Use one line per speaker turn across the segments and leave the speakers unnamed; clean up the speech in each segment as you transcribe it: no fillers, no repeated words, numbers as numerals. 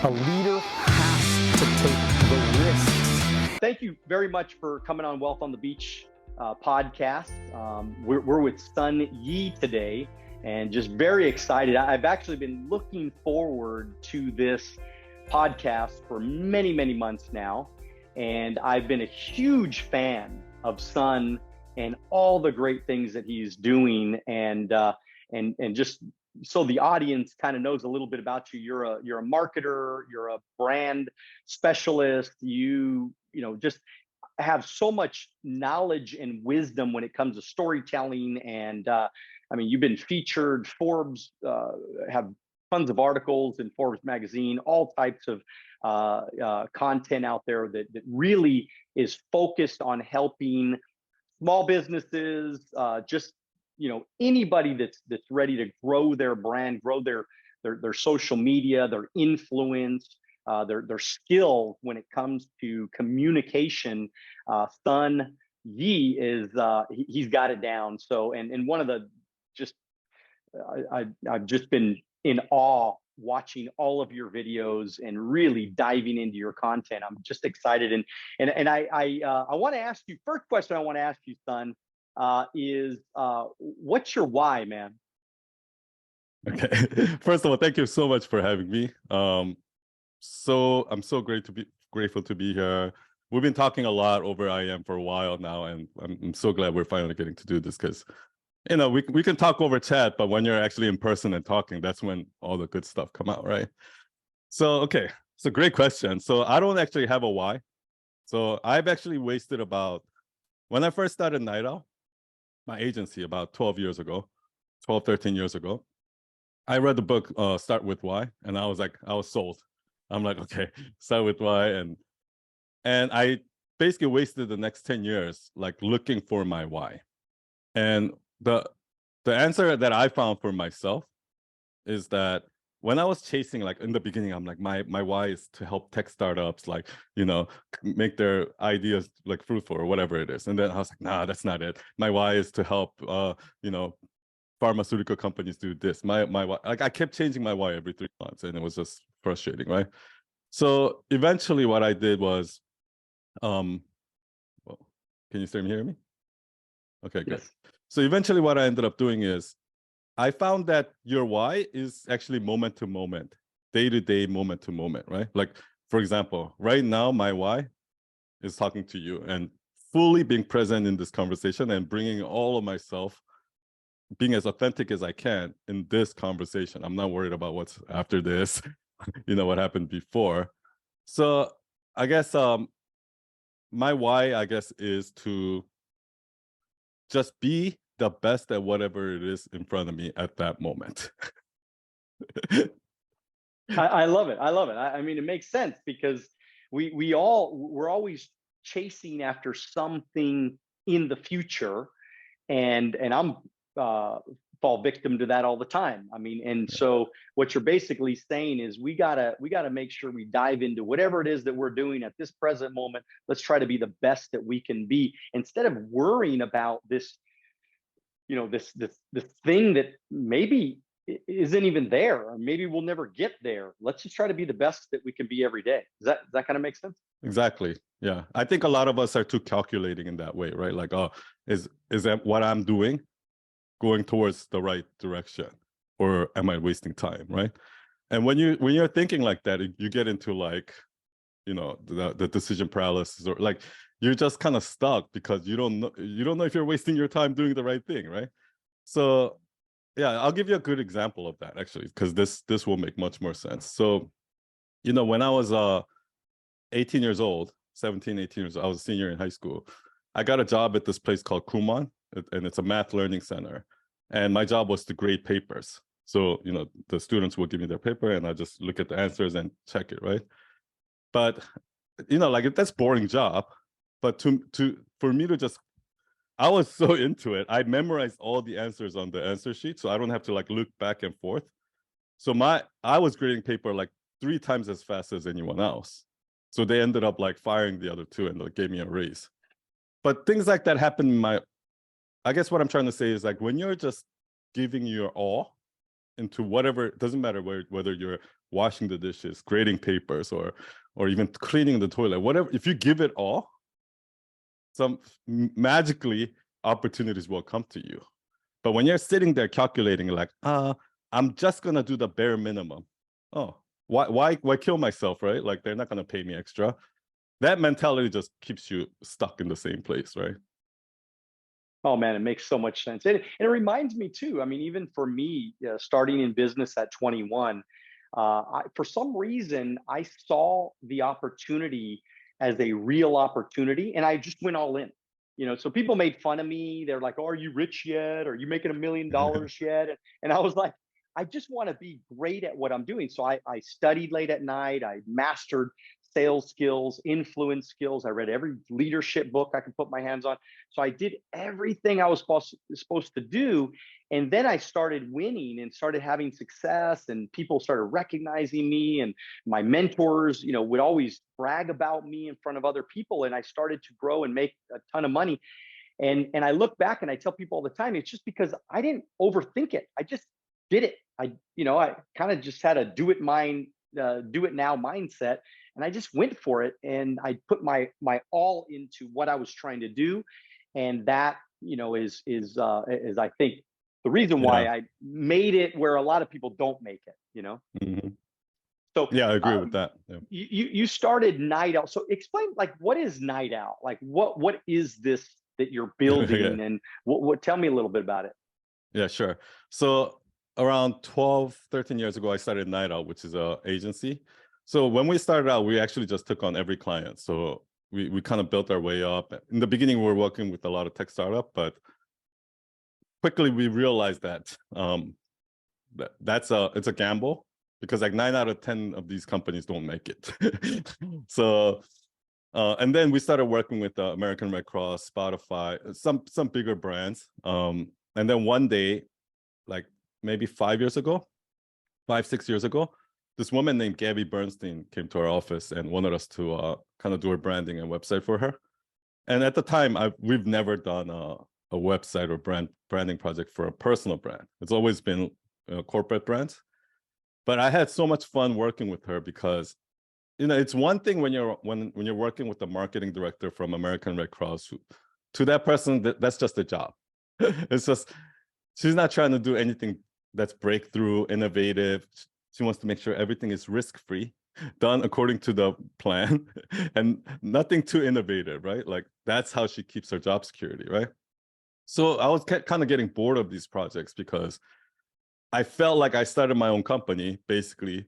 A leader has to take the risks.
Thank you very much for coming on Wealth on the Beach podcast. We're with Sun Yi today and just very excited. I've actually been looking forward to this podcast for many, many months now. And I've been a huge fan of Sun and all the great things that he's doing. And just so the audience kind of knows a little bit about you, you're a marketer, you're a brand specialist, you just have so much knowledge and wisdom when it comes to storytelling. And I mean, you've been featured. Forbes have tons of articles in Forbes magazine, all types of content out there that really is focused on helping small businesses, just anybody that's ready to grow their brand, grow their social media, their influence, their skill when it comes to communication. Sun Yi is he's got it down. So and one of the just I've just been in awe watching all of your videos and really diving into your content. I'm just excited and I want to ask you, first question I want to ask you, Sun, is what's your why, man?
Okay. First of all, thank you so much for having me. So I'm so grateful to be here. We've been talking a lot over IM for a while now, and I'm so glad we're finally getting to do this because we can talk over chat, but when you're actually in person and talking, that's when all the good stuff come out, right? So okay, it's a great question. So I don't actually have a why. So I've actually wasted when I first started Night Owl, my agency, about 13 years ago, I read the book Start With Why, and I was sold. I'm like, okay, start with why. And I basically wasted the next 10 years like looking for my why. And the answer that I found for myself is that when I was chasing, like in the beginning, I'm like, my why is to help tech startups, like, make their ideas like fruitful or whatever it is. And then I was like, nah, that's not it. My why is to help, pharmaceutical companies do this. My why, like I kept changing my why every 3 months, and it was just frustrating, right? So eventually, what I did was, well, can you still hear me? Okay, good.
Yes.
So eventually, what I ended up doing is, I found that your why is actually moment to moment, day to day, moment to moment, right? Like, for example, right now, my why is talking to you and fully being present in this conversation and bringing all of myself, being as authentic as I can in this conversation. I'm not worried about what's after this, what happened before. So I guess my why, I guess, is to just be the best at whatever it is in front of me at that moment.
I love it. I love it. I mean, it makes sense because we're always chasing after something in the future, and I'm fall victim to that all the time. I mean, and so what you're basically saying is we gotta make sure we dive into whatever it is that we're doing at this present moment. Let's try to be the best that we can be instead of worrying about this, this thing that maybe isn't even there, or maybe we'll never get there. Let's just try to be the best that we can be every day. Does that kind of make sense?
Exactly. Yeah. I think a lot of us are too calculating in that way, right? Like, oh, is that what I'm doing going towards the right direction, or am I wasting time, right? And when you're thinking like that, you get into like, the decision paralysis, or like you're just kind of stuck because you don't know if you're wasting your time doing the right thing, right? So yeah, I'll give you a good example of that actually, because this will make much more sense. So, when I was 18 years old, 17, 18 years old, I was a senior in high school. I got a job at this place called Kumon, and it's a math learning center. And my job was to grade papers. So, the students will give me their paper and I just look at the answers and check it, right? But, like that's boring job. But for me to just, I was so into it. I memorized all the answers on the answer sheet, so I don't have to like look back and forth. So I was grading paper like 3 times as fast as anyone else. So they ended up like firing the other 2 and like gave me a raise. But things like that happen I guess what I'm trying to say is like when you're just giving your all, into whatever, it doesn't matter whether you're washing the dishes, grading papers, or even cleaning the toilet, whatever. If you give it all, magically opportunities will come to you. But when you're sitting there calculating, like, I'm just gonna do the bare minimum. Oh, why kill myself, right? Like, they're not gonna pay me extra. That mentality just keeps you stuck in the same place, right?
Oh man, it makes so much sense. And it reminds me too. I mean, even for me, starting in business at 21, for some reason, I saw the opportunity as a real opportunity, and I just went all in. So people made fun of me. They're like, "Oh, are you rich yet? Are you making $1 million yet?" And I was like, I just want to be great at what I'm doing. So I studied late at night. I mastered sales skills, influence skills. I read every leadership book I could put my hands on. So I did everything I was supposed to do. And then I started winning and started having success, and people started recognizing me, and my mentors, would always brag about me in front of other people. And I started to grow and make a ton of money. And I look back and I tell people all the time, it's just because I didn't overthink it. I just did it. I kind of just had a do it now mindset, and I just went for it, and I put my all into what I was trying to do. And that, is I think the reason why I made it where a lot of people don't make it.
Mm-hmm.
So
yeah, I agree with that. Yeah.
You started Night Owl. So explain, like, what is Night Owl? Like, what is this that you're building?
Yeah.
And what tell me a little bit about it.
Yeah, sure. So around 12, 13 years ago, I started Night Owl, which is an agency. So when we started out, we actually just took on every client. So we kind of built our way up. In the beginning, we were working with a lot of tech startup, but quickly we realized that it's a gamble, because like 9 out of 10 of these companies don't make it. So and then we started working with American Red Cross, Spotify, some bigger brands. And then one day, like maybe 6 years ago, this woman named Gabby Bernstein came to our office and wanted us to kind of do her branding and website for her. And at the time, we've never done a website or branding project for a personal brand. It's always been corporate brands. But I had so much fun working with her, because it's one thing when you're working with the marketing director from American Red Cross, to that person, that's just a job. It's just, she's not trying to do anything that's breakthrough, innovative. She wants to make sure everything is risk-free, done according to the plan, and nothing too innovative, right? Like, that's how she keeps her job security, right? So I was kind of getting bored of these projects, because I felt like I started my own company, basically,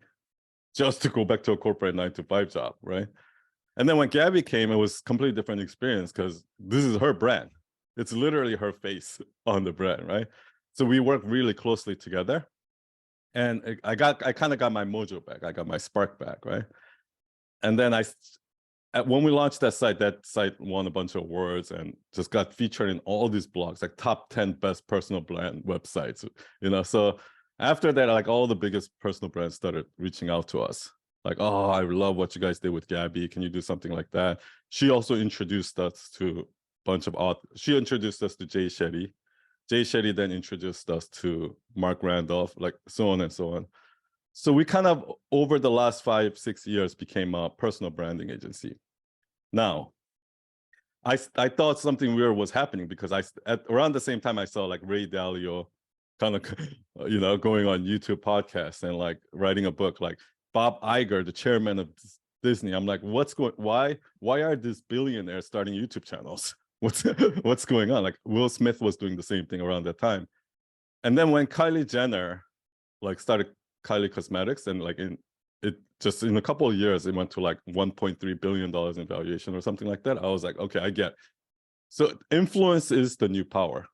just to go back to a corporate 9-to-5 job, right? And then when Gabby came, it was a completely different experience, because this is her brand. It's literally her face on the brand, right? So we work really closely together. And I kind of got my mojo back. I got my spark back, right? And then when we launched that site won a bunch of awards and just got featured in all these blogs, like top 10 best personal brand websites, So after that, like, all the biggest personal brands started reaching out to us. Like, oh, I love what you guys did with Gabby. Can you do something like that? She also introduced us to a bunch of authors. She introduced us to Jay Shetty. Jay Shetty then introduced us to Mark Randolph, like so on and so on. So we kind of, over the last 5-6 years, became a personal branding agency. Now, I thought something weird was happening, because around the same time I saw like Ray Dalio kind of going on YouTube podcasts and like writing a book, like Bob Iger, the chairman of Disney. I'm like, why are these billionaires starting YouTube channels? What's going on? Like, Will Smith was doing the same thing around that time. And then when Kylie Jenner like started Kylie Cosmetics, and like in a couple of years, it went to like $1.3 billion in valuation or something like that. I was like, okay, I get. So influence is the new power.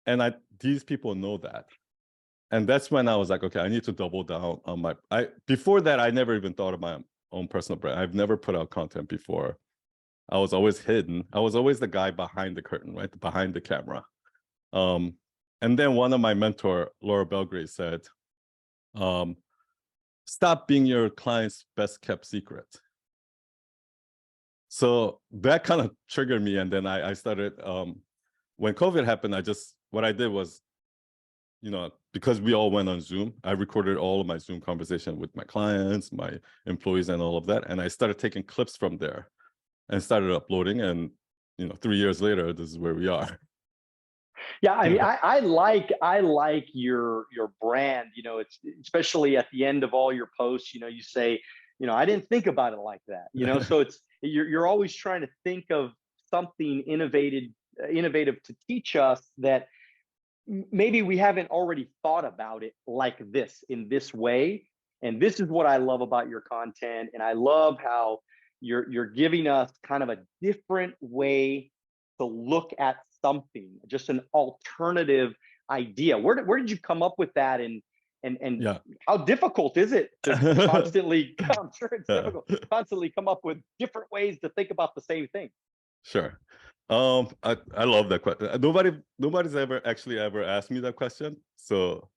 And these people know that. And that's when I was like, okay, I need to double down on before that, I never even thought of my own personal brand. I've never put out content before. I was always hidden. I was always the guy behind the curtain, right? Behind the camera. And then one of my mentor, Laura Belgrade, said, stop being your client's best kept secret. So that kind of triggered me. And then I started, when COVID happened, what I did was, because we all went on Zoom, I recorded all of my Zoom conversation with my clients, my employees, and all of that. And I started taking clips from there and started uploading. And 3 years later, this is where we are.
Yeah, I mean, I like your brand. It's especially at the end of all your posts. You say, I didn't think about it like that. So you're always trying to think of something innovative to teach us that maybe we haven't already thought about it like this, in this way. And this is what I love about your content, and I love how you're giving us kind of a different way to look at something, just an alternative idea. Where did you come up with that, and
Yeah.
how difficult is it to constantly, I'm sure it's
Yeah.
difficult, constantly come up with different ways to think about the same thing?
Sure. I love that question. Nobody's ever asked me that question. So,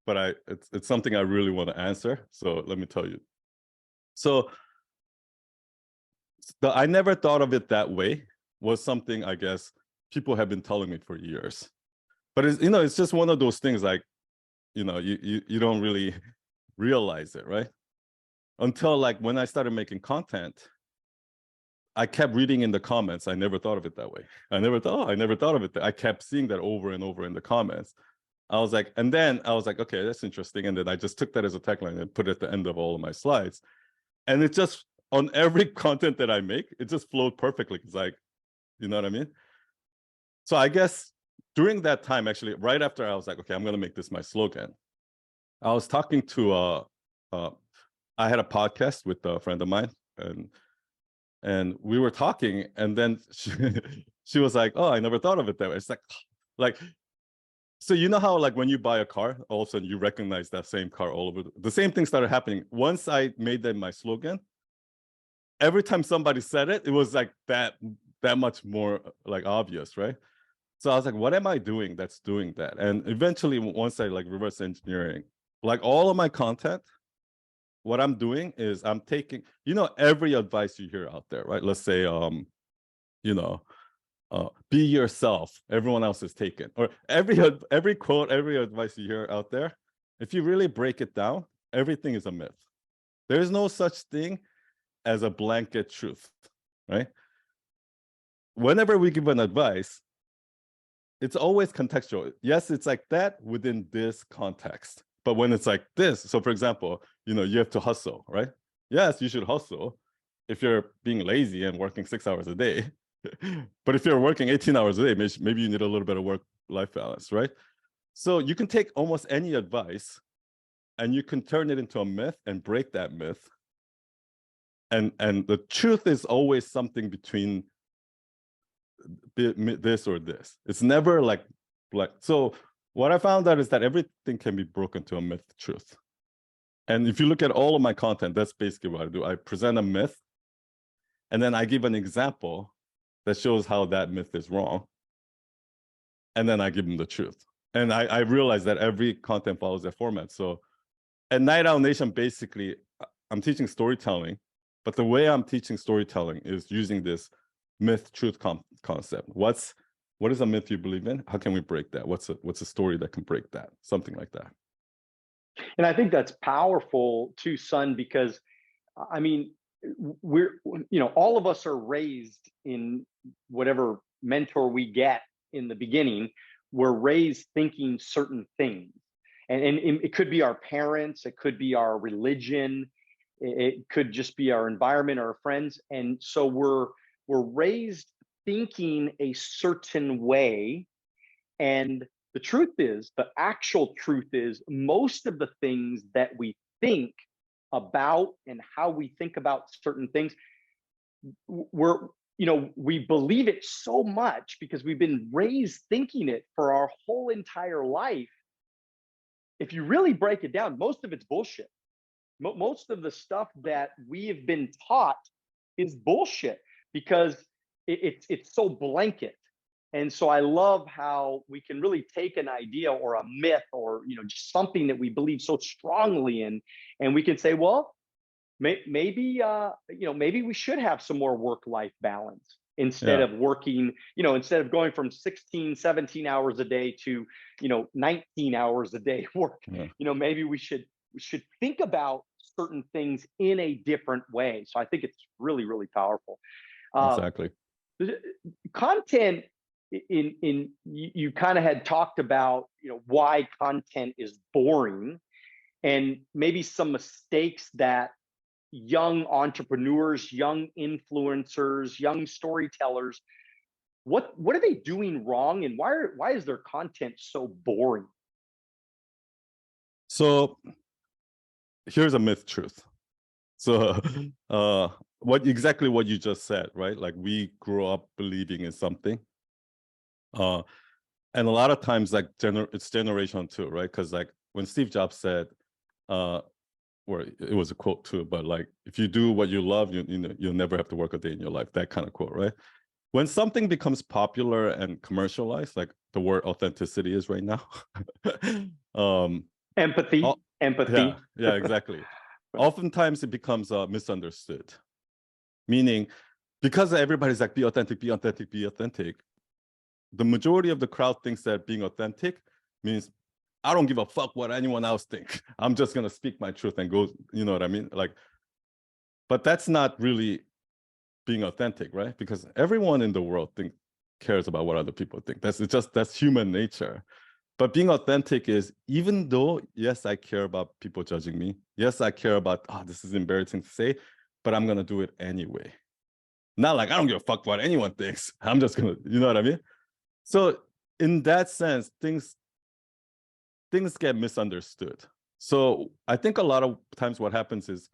but it's something I really want to answer. So let me tell you. So I never thought of it that way was something I guess people have been telling me for years. But it's just one of those things like, you don't really realize it, right? Until like when I started making content, I kept reading in the comments. I never thought of it that way. I never thought of it. I kept seeing that over and over in the comments. And then I was like, okay, that's interesting. And then I just took that as a tagline and put it at the end of all of my slides. And it just, on every content that I make, it just flowed perfectly. It's like, you know what I mean? So I guess during that time, actually, right after I was like, okay, I'm going to make this my slogan. I was talking to, I had a podcast with a friend of mine, and we were talking, and then she was like, oh, I never thought of it that way. It's like, so you know how like when you buy a car, all of a sudden you recognize that same car all over. The same thing started happening. Once I made that my slogan, every time somebody said it, it was like that much more like obvious, right? So I was like, what am I doing that's doing that? And eventually, once I like reverse engineering, like all of my content, what I'm doing is I'm taking, every advice you hear out there, right? Let's say, be yourself. Everyone else is taken. Or every quote, every advice you hear out there, if you really break it down, everything is a myth. There's no such thing as a blanket truth, right? Whenever we give an advice, it's always contextual. Yes, it's like that within this context. But when it's like this, so for example, you have to hustle, right? Yes, you should hustle if you're being lazy and working 6 hours a day. But if you're working 18 hours a day, maybe you need a little bit of work-life balance, right? So you can take almost any advice and you can turn it into a myth and break that myth. And the truth is always something between this or this. It's never like so what I found out is that everything can be broken to a myth truth. And if you look at all of my content, that's basically what I do. I present a myth, and then I give an example that shows how that myth is wrong. And then I give them the truth. And I realize that every content follows that format. So at Night Owl Nation, basically, I'm teaching storytelling, but the way I'm teaching storytelling is using this myth truth concept. What is a myth you believe in? How can we break that? What's a story that can break that? Something like that.
And I think that's powerful too, Sun, because I mean, we're, all of us are raised in whatever mentor we get in the beginning. We're raised thinking certain things. And it could be our parents, it could be our religion, it could just be our environment or our friends. And so we're raised thinking a certain way. And the actual truth is, most of the things that we think about and how we think about certain things, we believe it so much because we've been raised thinking it for our whole entire life. If you really break it down, most of it's bullshit. Most of the stuff that we have been taught is bullshit because it's so blanket. And so I love how we can really take an idea or a myth or just something that we believe so strongly in, and we can say, well, maybe we should have some more work-life balance. instead of working, instead of going from 16, 17 hours a day to, 19 hours a day work. Maybe we should think about certain things in a different way. So I think it's really, really powerful.
Exactly.
Content in you kind of had talked about, why content is boring, and maybe some mistakes that young entrepreneurs, young influencers, young storytellers, what are they doing wrong, and why is their content so boring?
So here's a myth truth. So exactly what you just said, right? Like, we grow up believing in something. And a lot of times, like, it's generational too, right? Because like when Steve Jobs said, or it was a quote too, but like, if you do what you love, you'll never have to work a day in your life. That kind of quote, right? When something becomes popular and commercialized, like the word authenticity is right now.
Empathy.
Yeah, exactly. Oftentimes it becomes misunderstood. Meaning, because everybody's like, be authentic, be authentic, be authentic, the majority of the crowd thinks that being authentic means, I don't give a fuck what anyone else thinks. I'm just gonna speak my truth and go, you know what I mean? Like, but that's not really being authentic, right? Because everyone in the world cares about what other people think. That's human nature. But being authentic is, even though, yes, I care about people judging me. Yes, I care about, this is embarrassing to say, but I'm gonna do it anyway. Not like, I don't give a fuck what anyone thinks. I'm just gonna, you know what I mean? So in that sense, things get misunderstood. So I think a lot of times what happens is,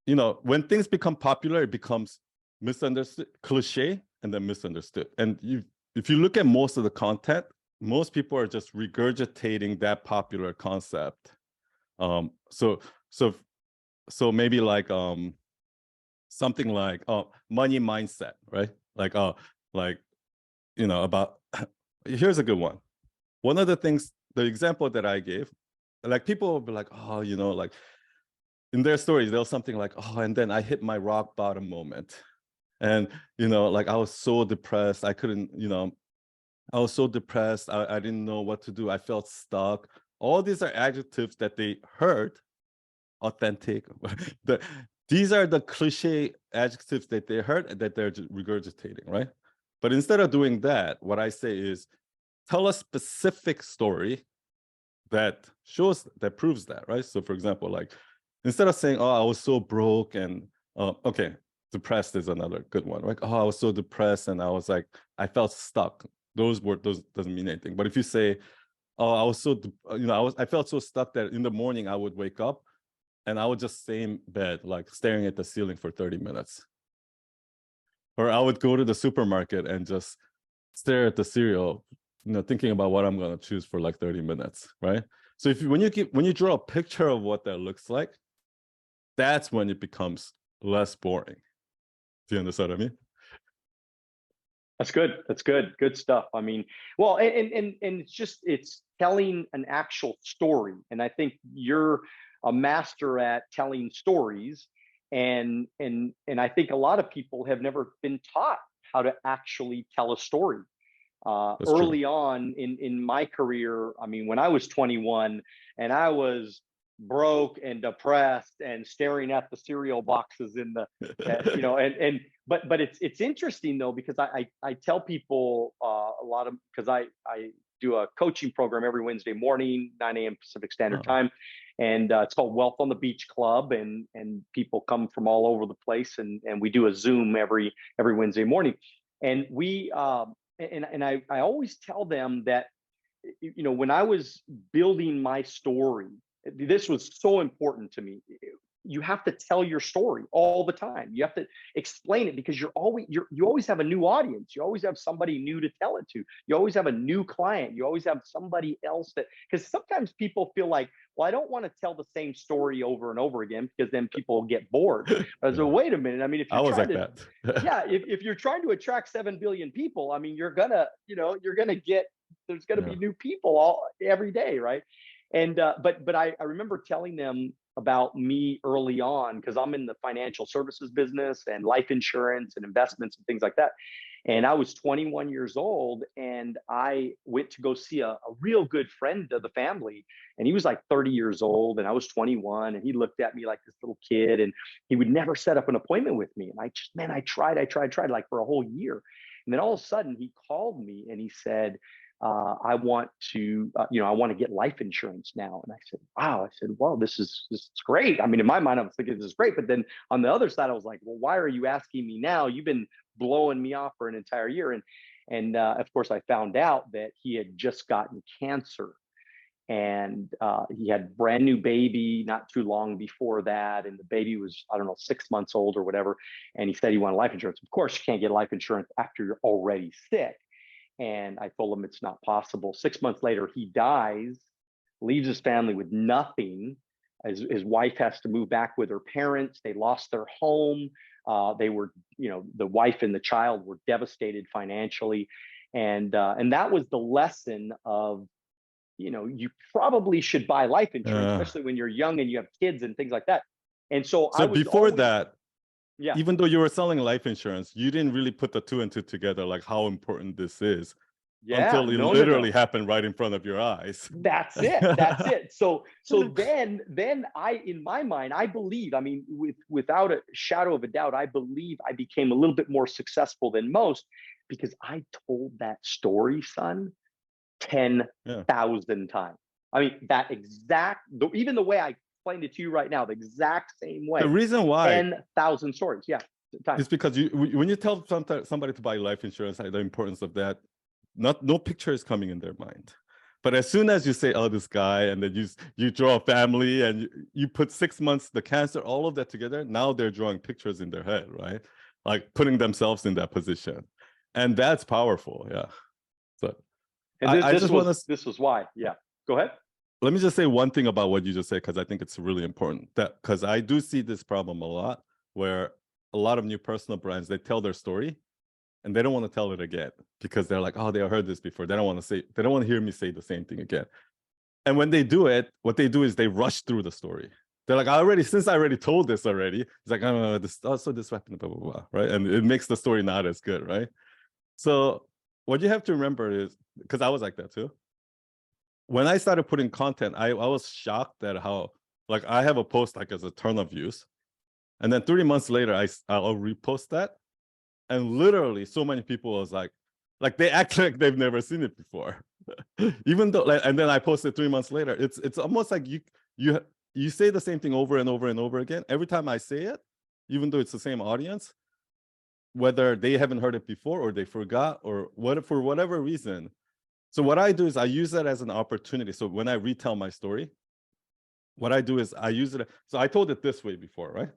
when things become popular, it becomes misunderstood, cliche, and then misunderstood. And if you look at most of the content, most people are just regurgitating that popular concept. So maybe like something like money mindset, right? Like about here's a good one. One of the things, the example that I gave, like, people will be like, like, in their stories, there's something like, and then I hit my rock bottom moment. And, like, I was so depressed. I couldn't, I was so depressed. I didn't know what to do. I felt stuck. All these are adjectives that they heard, authentic. These are the cliche adjectives that they heard that they're regurgitating, right? But instead of doing that, what I say is, tell a specific story that proves that, right? So for example, like, instead of saying, I was so broke and depressed is another good one, right? I was so depressed and I was like, I felt stuck. Those doesn't mean anything. But if you say, I was so, I felt so stuck that in the morning I would wake up and I would just stay in bed, like staring at the ceiling for 30 minutes. Or I would go to the supermarket and just stare at the cereal, thinking about what I'm going to choose for like 30 minutes, right? So when you draw a picture of what that looks like, that's when it becomes less boring. Do you understand what I mean?
That's good. That's good. Good stuff. I mean, well, and it's telling an actual story. And I think you're a master at telling stories. And I think a lot of people have never been taught how to actually tell a story. Early on in my career, I mean, when I was 21 and I was broke and depressed and staring at the cereal boxes in the, but it's interesting though, because I tell people a lot of, because I do a coaching program every Wednesday morning, 9 a.m. Pacific Standard Time. And it's called Wealth on the Beach Club, and people come from all over the place, and we do a Zoom every Wednesday morning. And we and I always tell them that, when I was building my story, this was so important to me. You have to tell your story all the time. You have to explain it, because you always have a new audience. You always have somebody new to tell it to. You always have a new client. You always have somebody else because sometimes people feel like, well, I don't want to tell the same story over and over again, because then people will get bored. So wait a minute. I mean, if you're trying to, if you're trying to attract 7 billion people, I mean, there's gonna be new people every day, right? But I remember telling them about me early on, because I'm in the financial services business and life insurance and investments and things like that. And I was 21 years old, and I went to go see a real good friend of the family. And he was like 30 years old, and I was 21. And he looked at me like this little kid, and he would never set up an appointment with me. And I tried like for a whole year. And then all of a sudden, he called me and he said, I want to, I want to get life insurance now. And I said, wow. I said, well, this is great. I mean, in my mind, I was thinking this is great. But then on the other side, I was like, well, why are you asking me now? You've been blowing me off for an entire year. And of course, I found out that he had just gotten cancer. And he had a brand new baby not too long before that. And the baby was, I don't know, 6 months old or whatever. And he said he wanted life insurance. Of course, you can't get life insurance after you're already sick. And I told him it's not possible. 6 months later, he dies, leaves his family with nothing. His wife has to move back with her parents. They lost their home. They were, the wife and the child were devastated financially. And that was the lesson of, you probably should buy life insurance, especially when you're young and you have kids and things like that. And so I was
before that,
yeah.
Even though you were selling life insurance, you didn't really put the two and two together, like how important this is, until it literally happened right in front of your eyes.
That's it. So then I, in my mind, I believe, I mean, without a shadow of a doubt, I believe I became a little bit more successful than most because I told that story, son, 10,000 times. I mean, that exact, even the way I explained it to you right now, the exact same way.
The reason why
10,000 stories,
it's because when you tell somebody to buy life insurance, the importance of that, no picture is coming in their mind. But as soon as you say, oh, this guy, and then you draw a family and you put 6 months, the cancer, all of that together, now they're drawing pictures in their head, right? Like putting themselves in that position. And that's powerful, yeah. So
this was why, yeah. Go ahead.
Let me just say one thing about what you just said, because I think it's really important. Because I do see this problem a lot, where a lot of new personal brands, they tell their story and they don't want to tell it again because they're like, oh, they heard this before. They don't want to hear me say the same thing again. And when they do it, what they do is they rush through the story. They're like, since I already told this already, it's like, oh, this happened, blah, blah, blah, right? And it makes the story not as good, right? So what you have to remember is, because I was like that too. When I started putting content, I was shocked at how, like, I have a post like as a ton of views. And then 3 months later, I'll repost that. And literally so many people was like they act like they've never seen it before. Even though, and then I posted 3 months later. It's almost like you say the same thing over and over and over again. Every time I say it, even though it's the same audience, whether they haven't heard it before or they forgot or for whatever reason. So what I do is I use that as an opportunity. So when I retell my story, what I do is I use it. So I told it this way before, right?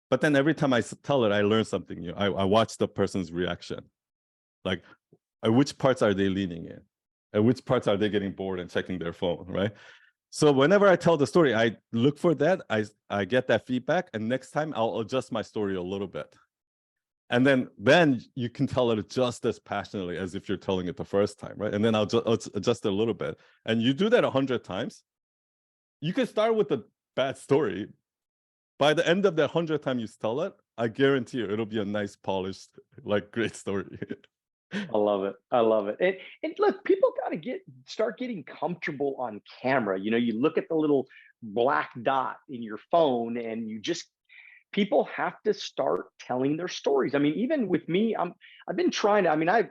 But then every time I tell it, I learn something new. I watch the person's reaction. Like, at which parts are they leaning in? At which parts are they getting bored and checking their phone, right? So whenever I tell the story, I look for that. I get that feedback. And next time I'll adjust my story a little bit. And then you can tell it just as passionately as if you're telling it the first time, right? And then I'll adjust it a little bit. And you do that 100 times. You can start with a bad story. By the end of that 100th time you tell it, I guarantee you it'll be a nice, polished, like, great story.
I love it. And look, people got to start getting comfortable on camera. You look at the little black dot in your phone, and people have to start telling their stories. I mean, even with me, I've been trying to. I mean, I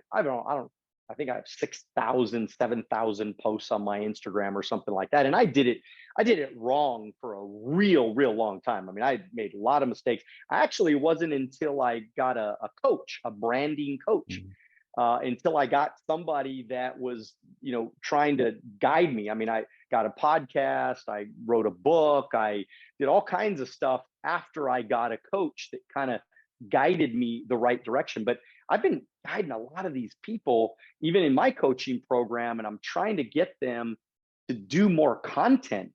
think I have 6,000, 7,000 posts on my Instagram or something like that. And I did it wrong for a real long time. I mean, I made a lot of mistakes. It wasn't until I got a coach, a branding coach, until I got somebody that was, trying to guide me. I mean, I got a podcast, I wrote a book, I did all kinds of stuff after I got a coach that kind of guided me the right direction. But I've been guiding a lot of these people, even in my coaching program, and I'm trying to get them to do more content.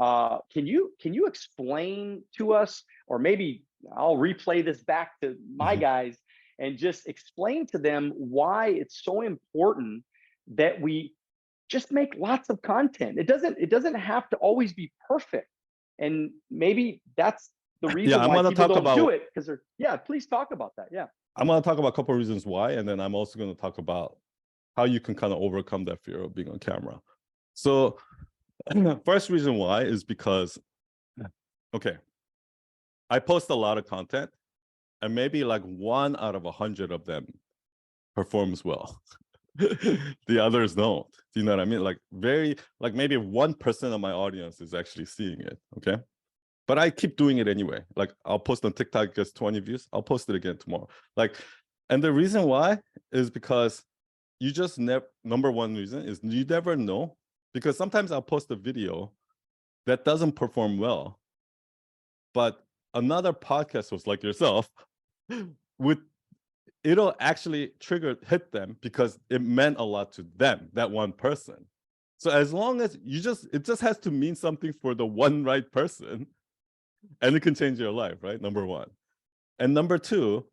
Can you explain to us, or maybe I'll replay this back to my guys and just explain to them why it's so important that we just make lots of content. It doesn't have to always be perfect. And maybe that's the reason
I'm
why
gonna
people
talk
don't do
about.
it, because they're, yeah, please talk about that. Yeah.
I'm gonna talk about a couple of reasons why, and then I'm also gonna talk about how you can kind of overcome that fear of being on camera. So, first reason why is because, okay, I post a lot of content, and maybe like 1 out of 100 of them performs well. The others don't. Do you know what I mean? Like maybe 1% of my audience is actually seeing it. Okay. But I keep doing it anyway. Like I'll post on TikTok, it gets 20 views. I'll post it again tomorrow. Like, and the reason why is because you just never, number one reason is you never know, because sometimes I'll post a video that doesn't perform well, but another podcast host like yourself would, it'll actually hit them because it meant a lot to them, that one person. So as long as it just has to mean something for the one right person, and it can change your life, right? Number one. And number two,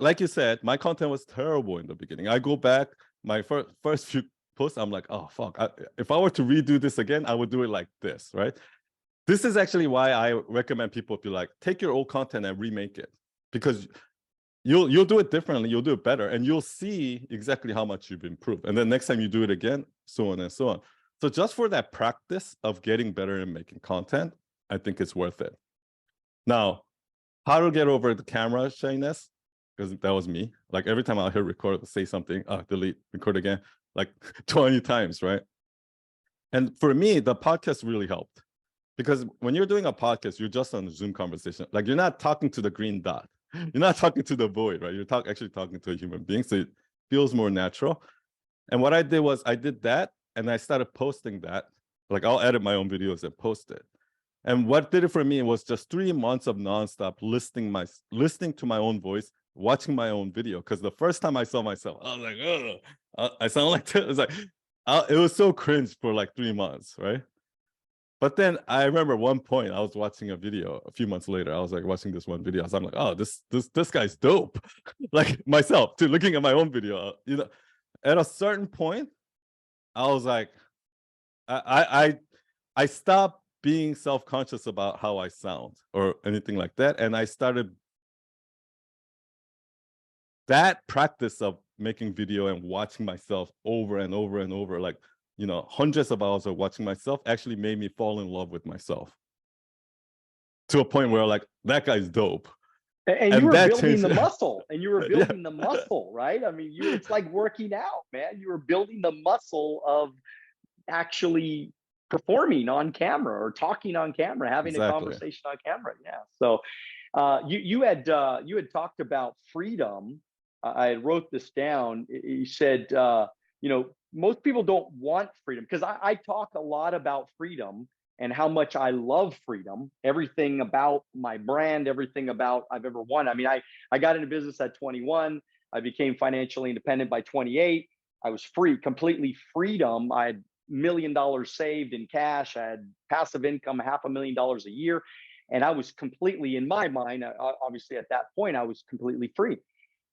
like you said, my content was terrible in the beginning. I go back, my first few posts, I'm like, oh, fuck. If I were to redo this again, I would do it like this, right? This is actually why I recommend people to like, take your old content and remake it, because you'll do it differently, you'll do it better, and you'll see exactly how much you've improved. And then next time you do it again, so on and so on. So just for that practice of getting better in making content, I think it's worth it. Now, how to get over the camera shyness, because that was me. Like every time I'll hit record, say something, delete, record again, like 20 times, right? And for me, the podcast really helped, because when you're doing a podcast, you're just on a Zoom conversation. Like you're not talking to the green dot. You're not talking to the void, right? You're actually talking to a human being. So it feels more natural. And what I did was I did that, and I started posting that. Like I'll edit my own videos and post it. And what did it for me was just 3 months of nonstop listening to my own voice, watching my own video. Because the first time I saw myself, I was like, oh, I sound like this. It was like, it was so cringe for like 3 months, right? But then I remember one point I was watching a video a few months later. I was like watching this one video. So I'm like, oh, this guy's dope. Like myself too, looking at my own video. You know, at a certain point, I was like, I stopped being self-conscious about how I sound or anything like that. And I started that practice of making video and watching myself over and over and over, like, you know, hundreds of hours of watching myself actually made me fall in love with myself to a point where like, that guy's dope.
And you were
that
building
changed
the muscle, and you were
Yeah.
building the muscle, right? I mean, it's like working out, man. You were building the muscle of actually performing on camera or talking on camera, having a
Exactly.
conversation on camera. Yeah. So you had talked about freedom. I wrote this down. You said, you know, most people don't want freedom, because I talk a lot about freedom and how much I love freedom, everything about my brand, everything about I've ever won. I mean, I got into business at 21. I became financially independent by 28. I was free, completely freedom. I had $1 million saved in cash. I had passive income, $500,000 a year. And I was completely, in my mind, obviously at that point, I was completely free.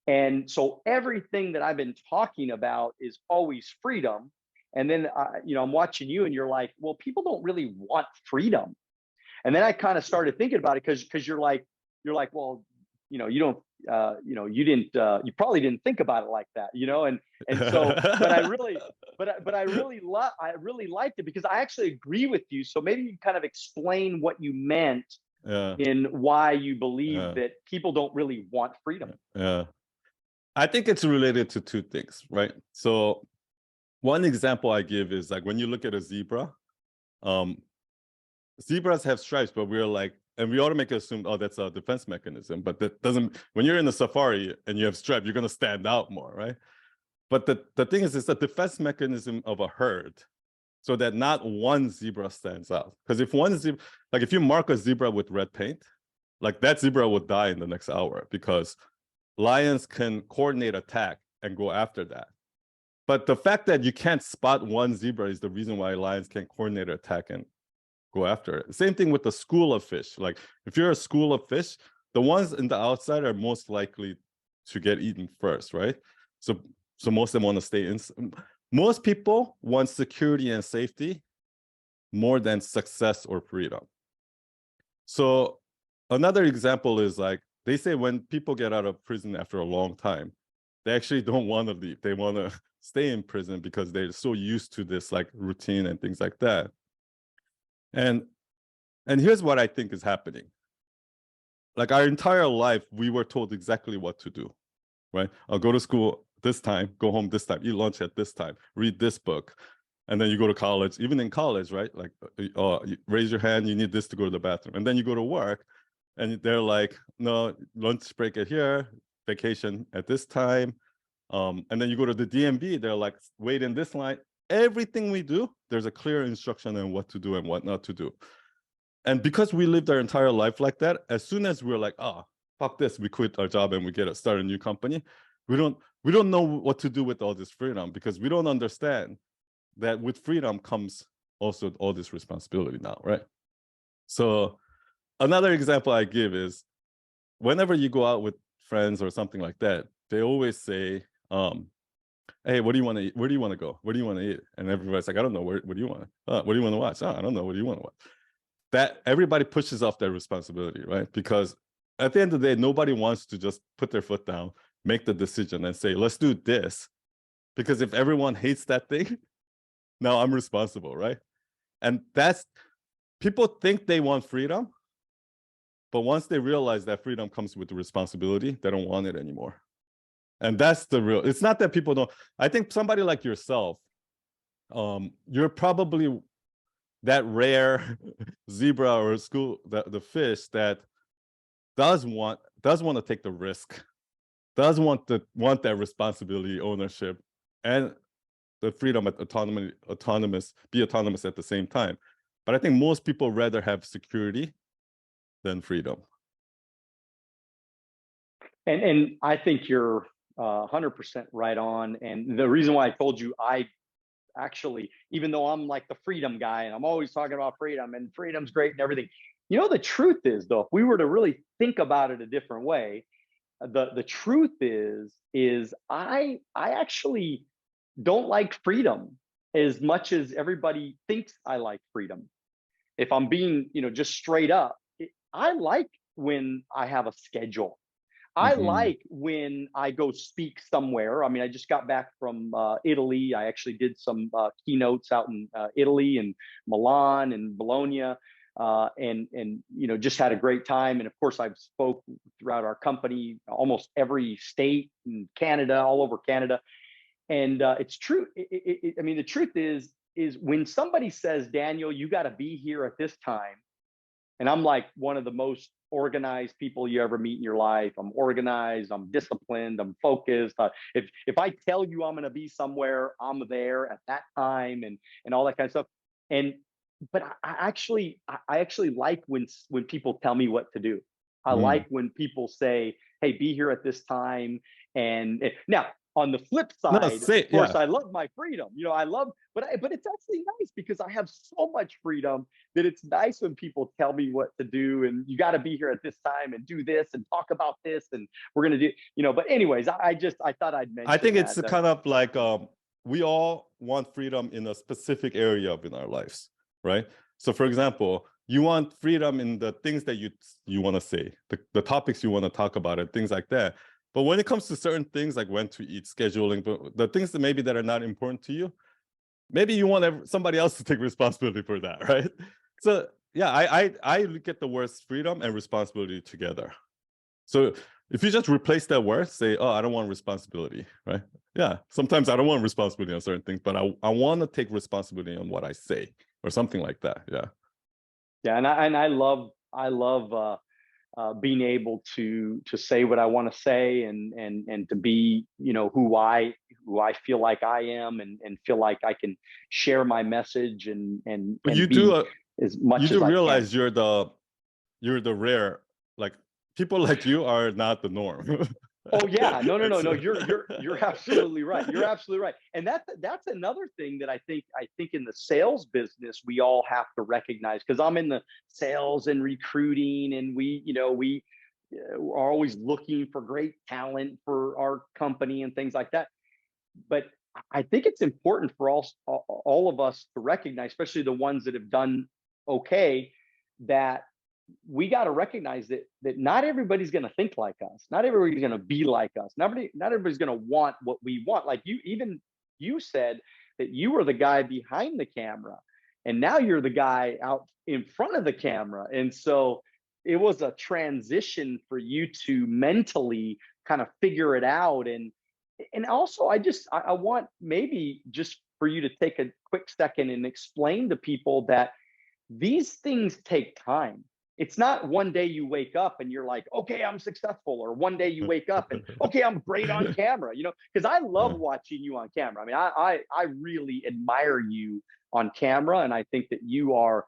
And so everything that I've been talking about is always freedom. And then, you know, I'm watching you and you're like, well, people don't really want freedom. And then I kind of started thinking about it, because you're like, well, you know, you don't, you know, you probably didn't think about it like that, you know? And so, but I really liked it, because I actually agree with you. So maybe you kind of explain what you meant in why you believe that people don't really want freedom.
Yeah. I think it's related to two things, right? So one example I give is like when you look at a zebra, zebras have stripes, but we're like, and we automatically assume, oh, that's a defense mechanism. But that doesn't, when you're in a safari and you have stripes, you're going to stand out more, right? But the thing is, it's a defense mechanism of a herd, so that not one zebra stands out. Because if one zebra, like if you mark a zebra with red paint, like that zebra would die in the next hour, because lions can coordinate attack and go after that. But the fact that you can't spot one zebra is the reason why lions can coordinate attack and go after it. Same thing with the school of fish. Like if you're a school of fish, the ones in the outside are most likely to get eaten first, right? So most of them want to stay in. Most people want security and safety more than success or freedom. So another example is like, they say when people get out of prison after a long time, they actually don't want to leave. They want to stay in prison because they're so used to this like routine and things like that. And here's what I think is happening. Like our entire life, we were told exactly what to do, right? I'll go to school this time, go home this time, eat lunch at this time, read this book. And then you go to college, even in college, right? Like, you raise your hand, you need this to go to the bathroom. And then you go to work and they're like, no, lunch break at here, vacation at this time. And then you go to the DMV, they're like, wait in this line. Everything we do, there's a clear instruction on what to do and what not to do. And because we lived our entire life like that, as soon as we're like, fuck this, we quit our job and we start a new company, we don't know what to do with all this freedom, because we don't understand that with freedom comes also all this responsibility now, right? So another example I give is whenever you go out with friends or something like that, they always say, hey, what do you want to eat? Where do you want to go? Where do you want to eat? And everybody's like, I don't know. What do you want? What do you want to watch? I don't know. What do you want to watch? That everybody pushes off their responsibility, right? Because at the end of the day, nobody wants to just put their foot down, make the decision and say, let's do this. Because if everyone hates that thing, now I'm responsible, right? And that's, people think they want freedom, but once they realize that freedom comes with the responsibility, they don't want it anymore. And that's the real, it's not that people don't, I think somebody like yourself, you're probably that rare zebra or the fish that does want to take the risk, does want that responsibility, ownership, and the freedom at be autonomous at the same time. But I think most people rather have security than freedom.
And I think you're 100% right on. And the reason why I told you, I actually, even though I'm like the freedom guy and I'm always talking about freedom and freedom's great and everything, the truth is, though, if we were to really think about it a different way, the truth is I actually don't like freedom as much as everybody thinks I like freedom. If I'm being, just straight up, I like when I have a schedule. I like when I go speak somewhere. I mean, I just got back from Italy. I actually did some keynotes out in Italy and Milan and Bologna, and just had a great time. And of course, I've spoke throughout our company, almost every state in Canada, all over Canada. And it's true. I mean, the truth is when somebody says, Daniel, you got to be here at this time, and I'm like one of the most organized people you ever meet in your life. I'm organized, I'm disciplined, I'm focused. If I tell you I'm going to be somewhere, I'm there at that time, and all that kind of stuff. But I actually like when people tell me what to do. I like when people say, hey, be here at this time. And now, on the flip side, of course, I love my freedom. I love, but it's actually nice because I have so much freedom that it's nice when people tell me what to do, and you got to be here at this time and do this and talk about this, and we're gonna do, But anyways, I thought I'd mention.
I think it's kind of like we all want freedom in a specific area in our lives, right? So, for example, you want freedom in the things that you want to say, the topics you want to talk about, and things like that. But when it comes to certain things like when to eat, scheduling, but the things that are not important to you, maybe you want somebody else to take responsibility for that, right? So yeah, I look at the words freedom and responsibility together. So if you just replace that word, say, oh, I don't want responsibility, right? Yeah, sometimes I don't want responsibility on certain things, but I want to take responsibility on what I say or something like that. Yeah.
Yeah, and I love being able to say what I want to say and to be, who I feel like I am, and feel like I can share my message and
you
be
do
as much
you
as
do
I
realize
can.
you're the rare, like people like you are not the norm.
Oh yeah, no. You're absolutely right. You're absolutely right. And that's another thing that I think in the sales business we all have to recognize, because I'm in the sales and recruiting, and we are always looking for great talent for our company and things like that. But I think it's important for all of us to recognize, especially the ones that have done okay, that we got to recognize that not everybody's going to think like us. Not everybody's going to be like us. Not everybody's going to want what we want. Like you said that you were the guy behind the camera, and now you're the guy out in front of the camera. And so it was a transition for you to mentally kind of figure it out. And also I want maybe just for you to take a quick second and explain to people that these things take time. It's not one day you wake up and you're like, okay, I'm successful, or one day you wake up and okay, I'm great on camera, because I love watching you on camera. I mean, I really admire you on camera, and I think that you are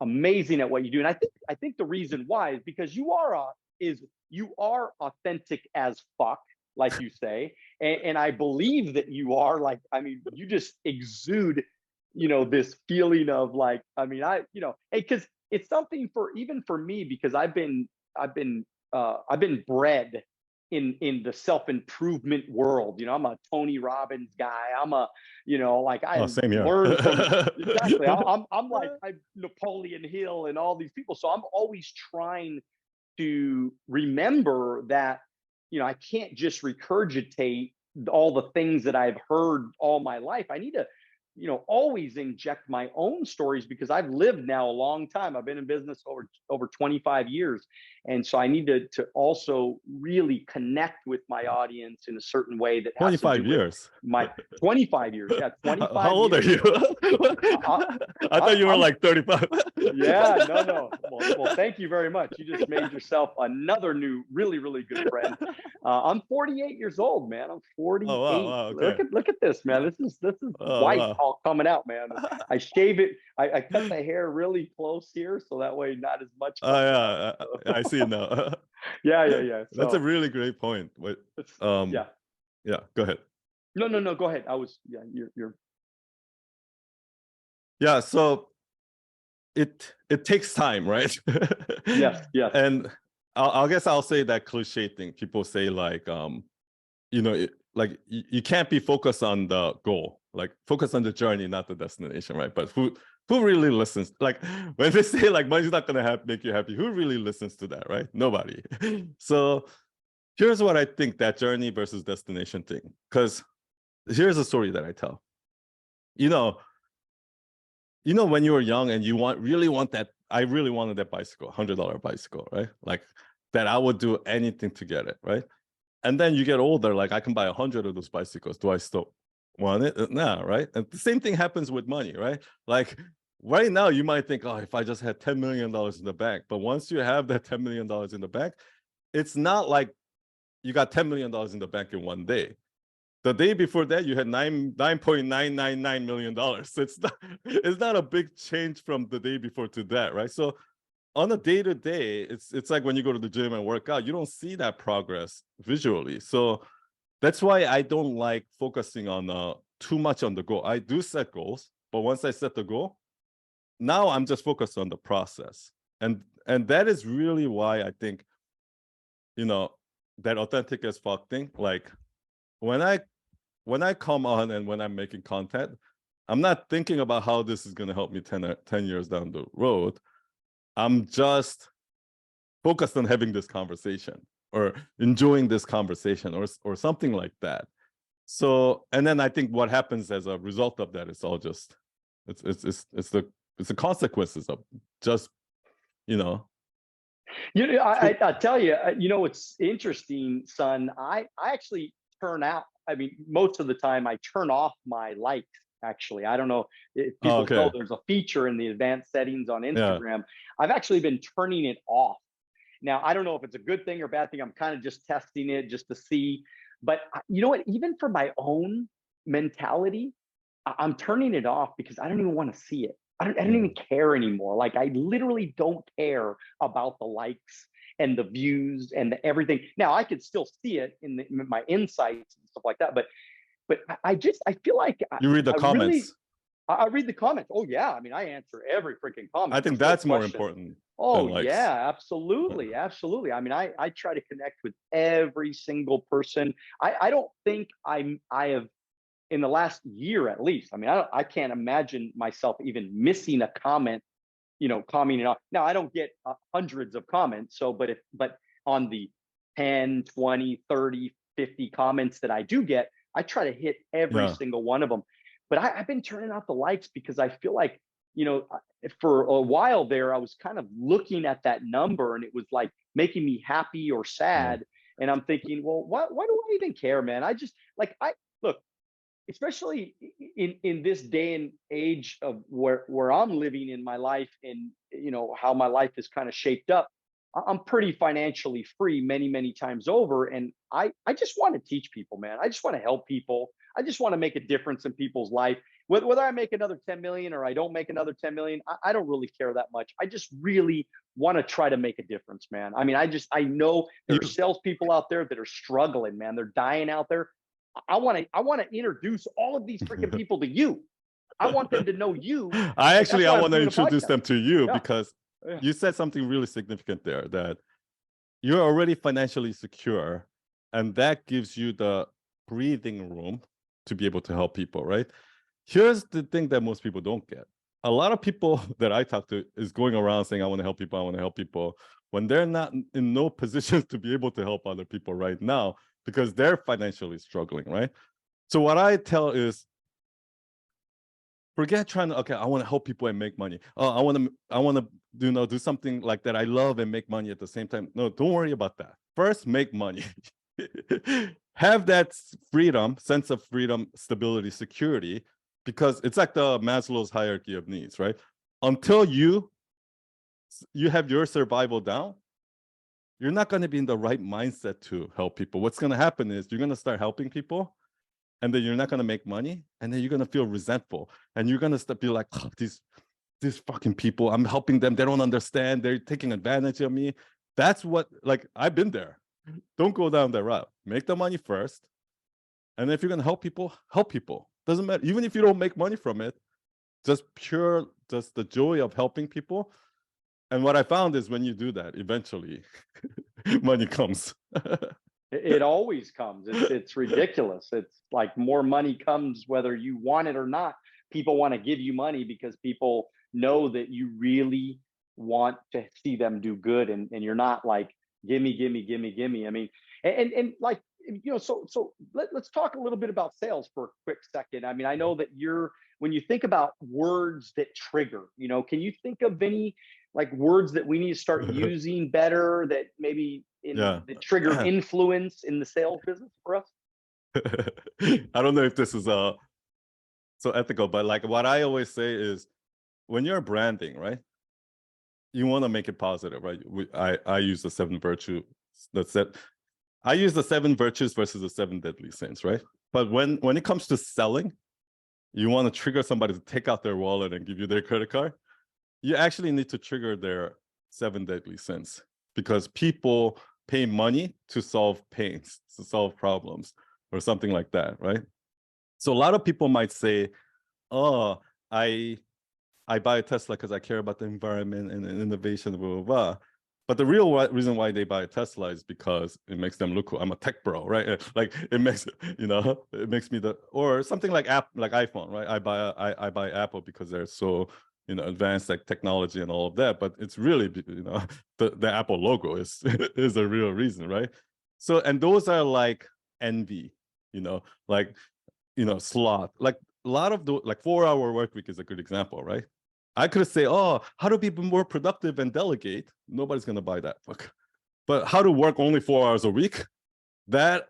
amazing at what you do. And I think the reason why is because you are authentic as fuck, like you say, and I believe that you are, like, I mean, you just exude this feeling of like, I mean, because it's something even for me, because I've been bred in the self-improvement world. I'm a Tony Robbins guy. I'm a, like, I
Same here.
learned from exactly. I'm like Napoleon Hill and all these people. So I'm always trying to remember that, I can't just regurgitate all the things that I've heard all my life. I need to always inject my own stories, because I've lived now a long time. I've been in business over 25 years. And so I need to also really connect with my audience in a certain way that has
25 years.
My 25 years. Yeah. 25
How old
years.
are you? I thought you were like 35.
Yeah, no. Well, thank you very much. You just made yourself another new, really, really good friend. I'm 48 years old, man. I'm 48.
Oh, wow, okay.
Look at this, man. This is white all coming out, man. I shave it. I cut the hair really close here, so that way not as much.
Oh, yeah, I see it now.
Yeah. So,
that's a really great point. Wait, yeah, go ahead.
No, go ahead. You're.
Yeah, so it takes time, right?
Yes.
And I guess I'll say that cliche thing. People say like, like you can't be focused on the goal, like focus on the journey, not the destination, right? But who really listens? Like when they say like money's not gonna make you happy, who really listens to that, right? Nobody. So here's what I think, that journey versus destination thing. Because here's a story that I tell. When you were young and you really want that, I really wanted that bicycle, $100 bicycle, right? Like that I would do anything to get it, right? And then you get older, like I can buy 100 of those bicycles. Do I still want it? Nah, right? And the same thing happens with money, right? Like right now you might think, oh, if I just had $10 million in the bank. But once you have that $10 million in the bank, it's not like you got $10 million in the bank in one day. The day before that, you had $9.999 million. So it's not a big change from the day before to that, right? So on a day-to-day, it's like when you go to the gym and work out, you don't see that progress visually. So that's why I don't like focusing on too much on the goal. I do set goals, but once I set the goal, now I'm just focused on the process. And that is really why I think, that authentic as fuck thing, like when I come on and when I'm making content, I'm not thinking about how this is going to help me 10 years down the road. I'm just focused on having this conversation or enjoying this conversation or something like that. So, and then I think what happens as a result of that is all just, it's the consequences of just,
I tell you, what's interesting, son, I actually most of the time I turn off my likes. Actually, I don't know if people know there's a feature in the advanced settings on Instagram. I've actually been turning it off. Now, I don't know if it's a good thing or bad thing. I'm kind of just testing it just to see. But you know what? Even for my own mentality, I'm turning it off because I don't even want to see it. I don't even care anymore. Like I literally don't care about the likes and the views and everything. Now I could still see it in my insights and stuff like that, but I feel like
you read the comments.
I read the comments. Oh yeah, I mean I answer every freaking comment.
I think that's more important.
Oh yeah, absolutely. I mean I try to connect with every single person. I don't think I have in the last year at least. I mean, I can't imagine myself even missing a comment, commenting on. Now I don't get hundreds of comments. So, but on the 10, 20, 30, 50 comments that I do get, I try to hit every single one of them. But I've been turning off the likes because I feel like, for a while there, I was kind of looking at that number and it was like making me happy or sad. And I'm thinking, well, why do I even care, man? I just look, especially in this day and age of where I'm living in my life and, how my life is kind of shaped up. I'm pretty financially free many times over. And I just want to teach people, man. I just want to help people. I just want to make a difference in people's life. Whether I make another 10 million or I don't make another 10 million, I don't really care that much. I just really want to try to make a difference, man. I mean, I know there are salespeople out there that are struggling, man. They're dying out there. I want to introduce all of these freaking people to you. I want them to know you.
I want to introduce them to you because you said something really significant there, that you're already financially secure, and that gives you the breathing room to be able to help people, right? Here's the thing that most people don't get. A lot of people that I talk to is going around saying, I want to help people, I want to help people, when they're not in no positions to be able to help other people right now because they're financially struggling, right? So what I tell is, forget trying to, okay, I want to help people and make money. Oh, I want to do something like that I love and make money at the same time. No, don't worry about that. First, make money. Have that freedom, sense of freedom, stability, security, because it's like the Maslow's hierarchy of needs, right? Until you have your survival down, you're not going to be in the right mindset to help people. What's going to happen is you're going to start helping people, and then you're not going to make money, and then you're going to feel resentful, and you're going to be like, oh, these fucking people, I'm helping them, they don't understand, they're taking advantage of me. That's what, like, I've been there. Don't go down that route. Make the money first, and if you're going to help people, doesn't matter. Even if you don't make money from it, just the joy of helping people. And what I found is when you do that, eventually money comes.
It always comes. It's ridiculous. It's like more money comes whether you want it or not. People want to give you money because people know that you really want to see them do good, and you're not like, gimme. I mean, and like, so let's talk a little bit about sales for a quick second. I mean, I know that when you think about words that trigger, can you think of any like words that we need to start using better that maybe that trigger influence in the sales business for us?
I don't know if this is so ethical, but like what I always say is, when you're branding, right, you want to make it positive, right? I use the 7 virtues. I use the 7 virtues versus the 7 deadly sins, right? But when it comes to selling, you want to trigger somebody to take out their wallet and give you their credit card. You actually need to trigger their 7 deadly sins, because people pay money to solve pains, to solve problems, or something like that, right? So a lot of people might say, oh, I buy a Tesla because I care about the environment and innovation, blah, blah, blah. But the real reason why they buy a Tesla is because it makes them look cool. I'm a tech bro, right? Like it makes, it makes me or something like like iPhone, right? I buy Apple because they're so, advanced like technology and all of that. But it's really, the Apple logo is is a real reason, right? So, and those are like envy, like, sloth. Like a lot of the, like 4-hour work week is a good example, right? I could say, oh, how to be more productive and delegate. Nobody's gonna buy that book. But how to work only 4 hours a week, that's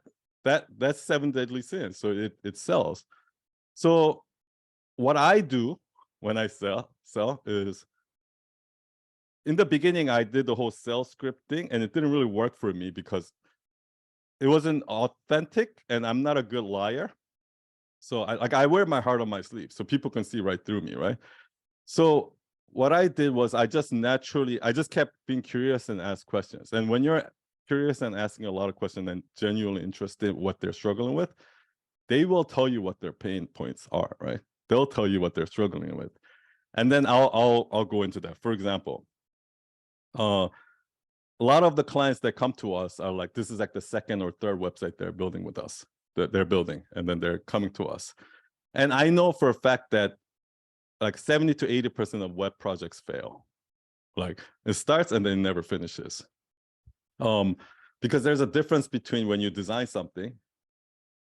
7 deadly sins. So it sells. So what I do when I sell is, in the beginning, I did the whole sales script thing, and it didn't really work for me because it wasn't authentic, and I'm not a good liar. So I wear my heart on my sleeve so people can see right through me, right? So what I did was I just kept being curious and ask questions. And when you're curious and asking a lot of questions and genuinely interested in what they're struggling with, they will tell you what their pain points are, right? They'll tell you what they're struggling with. And then I'll go into that. For example, a lot of the clients that come to us are like, this is like the 2nd or 3rd website they're building with us. that they're building, and then they're coming to us. And I know for a fact that like 70 to 80% of web projects fail. Like it starts and then never finishes. Because there's a difference between when you design something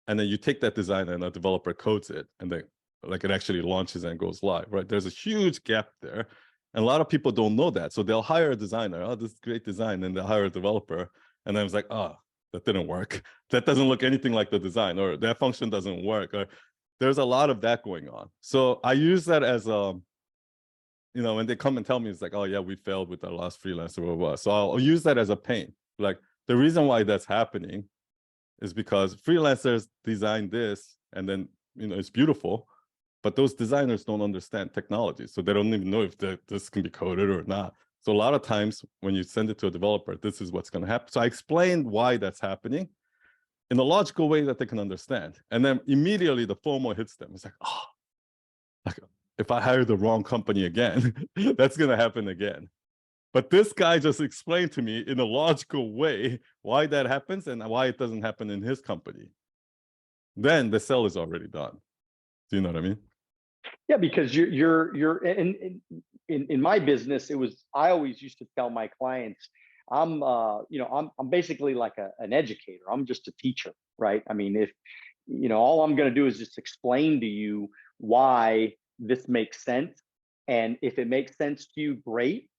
and then you take that design and a developer codes it, and then like it actually launches and goes live, right? There's a huge gap there. And a lot of people don't know that. So they'll hire a designer. Oh, this is great design. And they'll hire a developer. And then it's like, oh, that didn't work. That doesn't look anything like the design, or that function doesn't work. Or there's a lot of that going on. So I use that as when they come and tell me, it's like, oh yeah, we failed with our last freelancer, blah, blah, blah. So I'll use that as a pain. Like the reason why that's happening is because freelancers design this, and then it's beautiful, but those designers don't understand technology, so they don't even know if this can be coded or not. So a lot of times when you send it to a developer, this is what's going to happen. So I explained why that's happening in a logical way that they can understand, and then immediately the FOMO hits them. It's like, oh, like if I hire the wrong company again, that's going to happen again. But this guy just explained to me in a logical way why that happens and why it doesn't happen in his company. Then the sale is already done. Do you know what I mean?
Yeah, because you're in my business, I always used to tell my clients, I'm basically like an educator. I'm just a teacher, right? I mean, if all I'm going to do is just explain to you why this makes sense, and if it makes sense to you, great.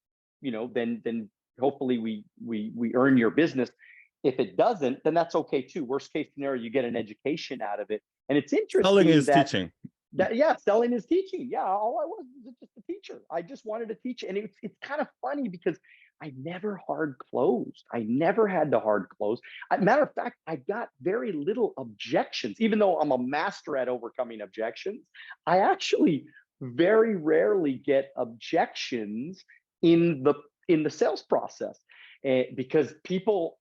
Then hopefully we earn your business. If it doesn't, then that's okay too. Worst case scenario, you get an education out of it. And it's interesting.
Selling is teaching.
Selling is teaching. Yeah, all I was just a teacher. I just wanted to teach. And it's kind of funny because I never hard closed. I never had to hard close. Matter of fact, I got very little objections. Even though I'm a master at overcoming objections, I actually very rarely get objections in the sales process, because people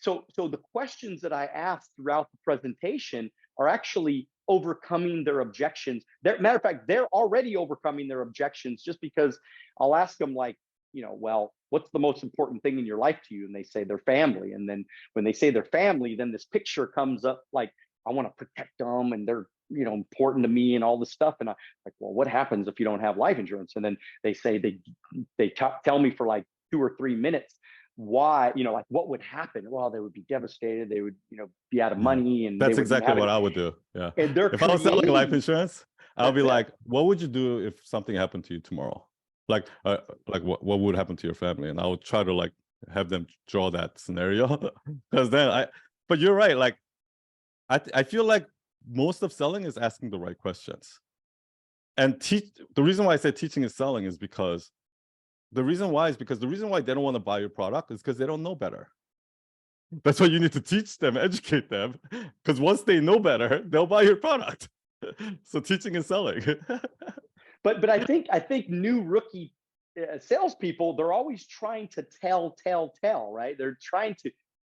so the questions that I asked throughout the presentation are actually overcoming their objections. Matter of fact, they're already overcoming their objections, just because I'll ask them like, well, what's the most important thing in your life to you? And they say their family. And then when they say their family, then this picture comes up like, I want to protect them and they're important to me and all this stuff. And I'm like, well, what happens if you don't have life insurance? And then they say they tell me for like 2 or 3 minutes why, like what would happen. Well, they would be devastated. They would be out of money. And
that's exactly what I would do. Yeah.
And
if I was selling life insurance, I'll be like, what would you do if something happened to you tomorrow? Like what would happen to your family? And I would try to like have them draw that scenario. Because then but you're right, like I feel like most of selling is asking the right questions. And the reason why I say teaching is selling is because the reason why they don't want to buy your product is because they don't know better. That's why you need to teach them, educate them, because once they know better, they'll buy your product. So teaching is selling.
But I think new rookie salespeople, they're always trying to tell, right? They're trying to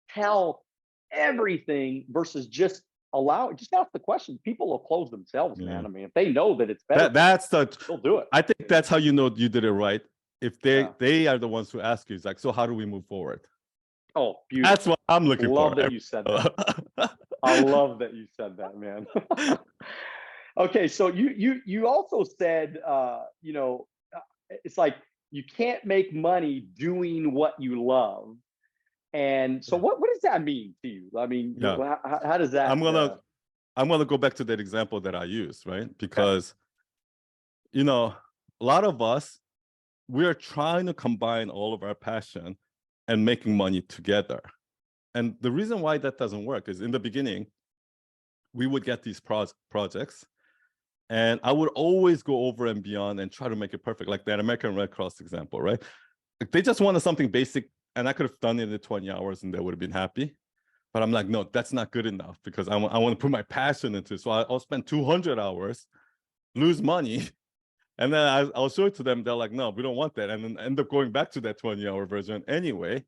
tell everything versus just ask the questions. People will close themselves, man. I mean, if they know that it's better, they'll do it.
I think that's how you know you did it right. If they are the ones who ask you, it's like, so how do we move forward?
Oh, beautiful.
That's what I'm looking for.
Love that you said that. I love that you said that, man. Okay, so you also said, it's like you can't make money doing what you love. And so what does that mean to you? I mean, how does that? I'm
gonna go back to that example that I used, right? Because a lot of us, we are trying to combine all of our passion and making money together. And the reason why that doesn't work is in the beginning, we would get these projects, and I would always go over and beyond and try to make it perfect, like that American Red Cross example, right? Like they just wanted something basic, and I could have done it in 20 hours and they would have been happy. But I'm like, no, that's not good enough, because I want to put my passion into it. So I'll spend 200 hours, lose money, and then I'll show it to them. They're like, no, we don't want that. And then end up going back to that 20-hour version anyway.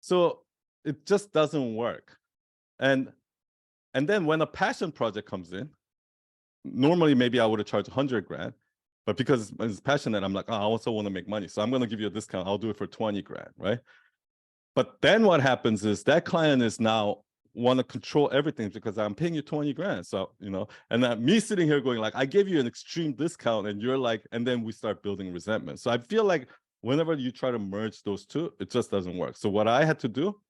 So it just doesn't work. And then when a passion project comes in, normally maybe I would have charged 100 grand, but because it's passionate, I'm like, oh, I also want to make money. So I'm going to give you a discount. I'll do it for 20 grand, right? But then what happens is that client is now want to control everything because I'm paying you 20 grand. So, you know, and that me sitting here going like, I gave you an extreme discount and you're like, and then we start building resentment. So I feel like whenever you try to merge those two, it just doesn't work. So what I had to do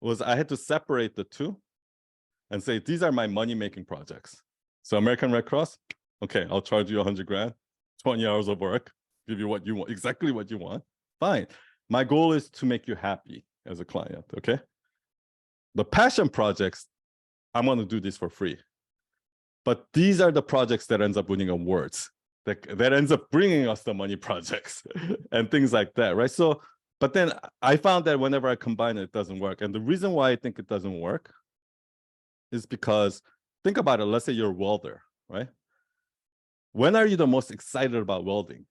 was I had to separate the two and say, these are my money-making projects. So American Red Cross, okay, I'll charge you 100 grand, 20 hours of work, give you what you want, exactly what you want. Fine. My goal is to make you happy as a client, okay? The passion projects, I'm going to do this for free. But these are the projects that ends up winning awards, that ends up bringing us the money projects and things like that, right? So, but then I found that whenever I combine it, it doesn't work. And the reason why I think it doesn't work is because, think about it, let's say you're a welder, right? When are you the most excited about welding?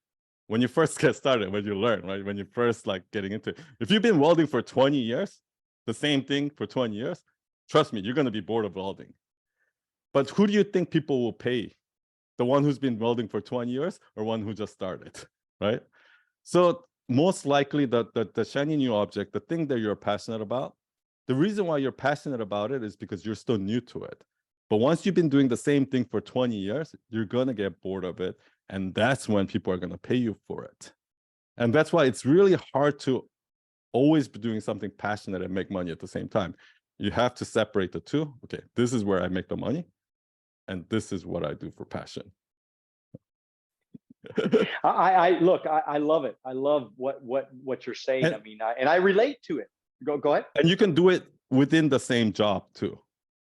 When you first get started, when you learn, right? When you first like getting into it. If you've been welding for 20 years, the same thing for 20 years, trust me, you're going to be bored of welding. But who do you think people will pay? The one who's been welding for 20 years or one who just started, right? So most likely the shiny new object, the thing that you're passionate about, the reason why you're passionate about it is because you're still new to it. But once you've been doing the same thing for 20 years, you're going to get bored of it. And that's when people are going to pay you for it. And that's why it's really hard to always be doing something passionate and make money at the same time. You have to separate the two. Okay, this is where I make the money. And this is what I do for passion.
I look, I love it. I love what you're saying.
And,
I mean, I relate to it. Go ahead.
And you can do it within the same job too.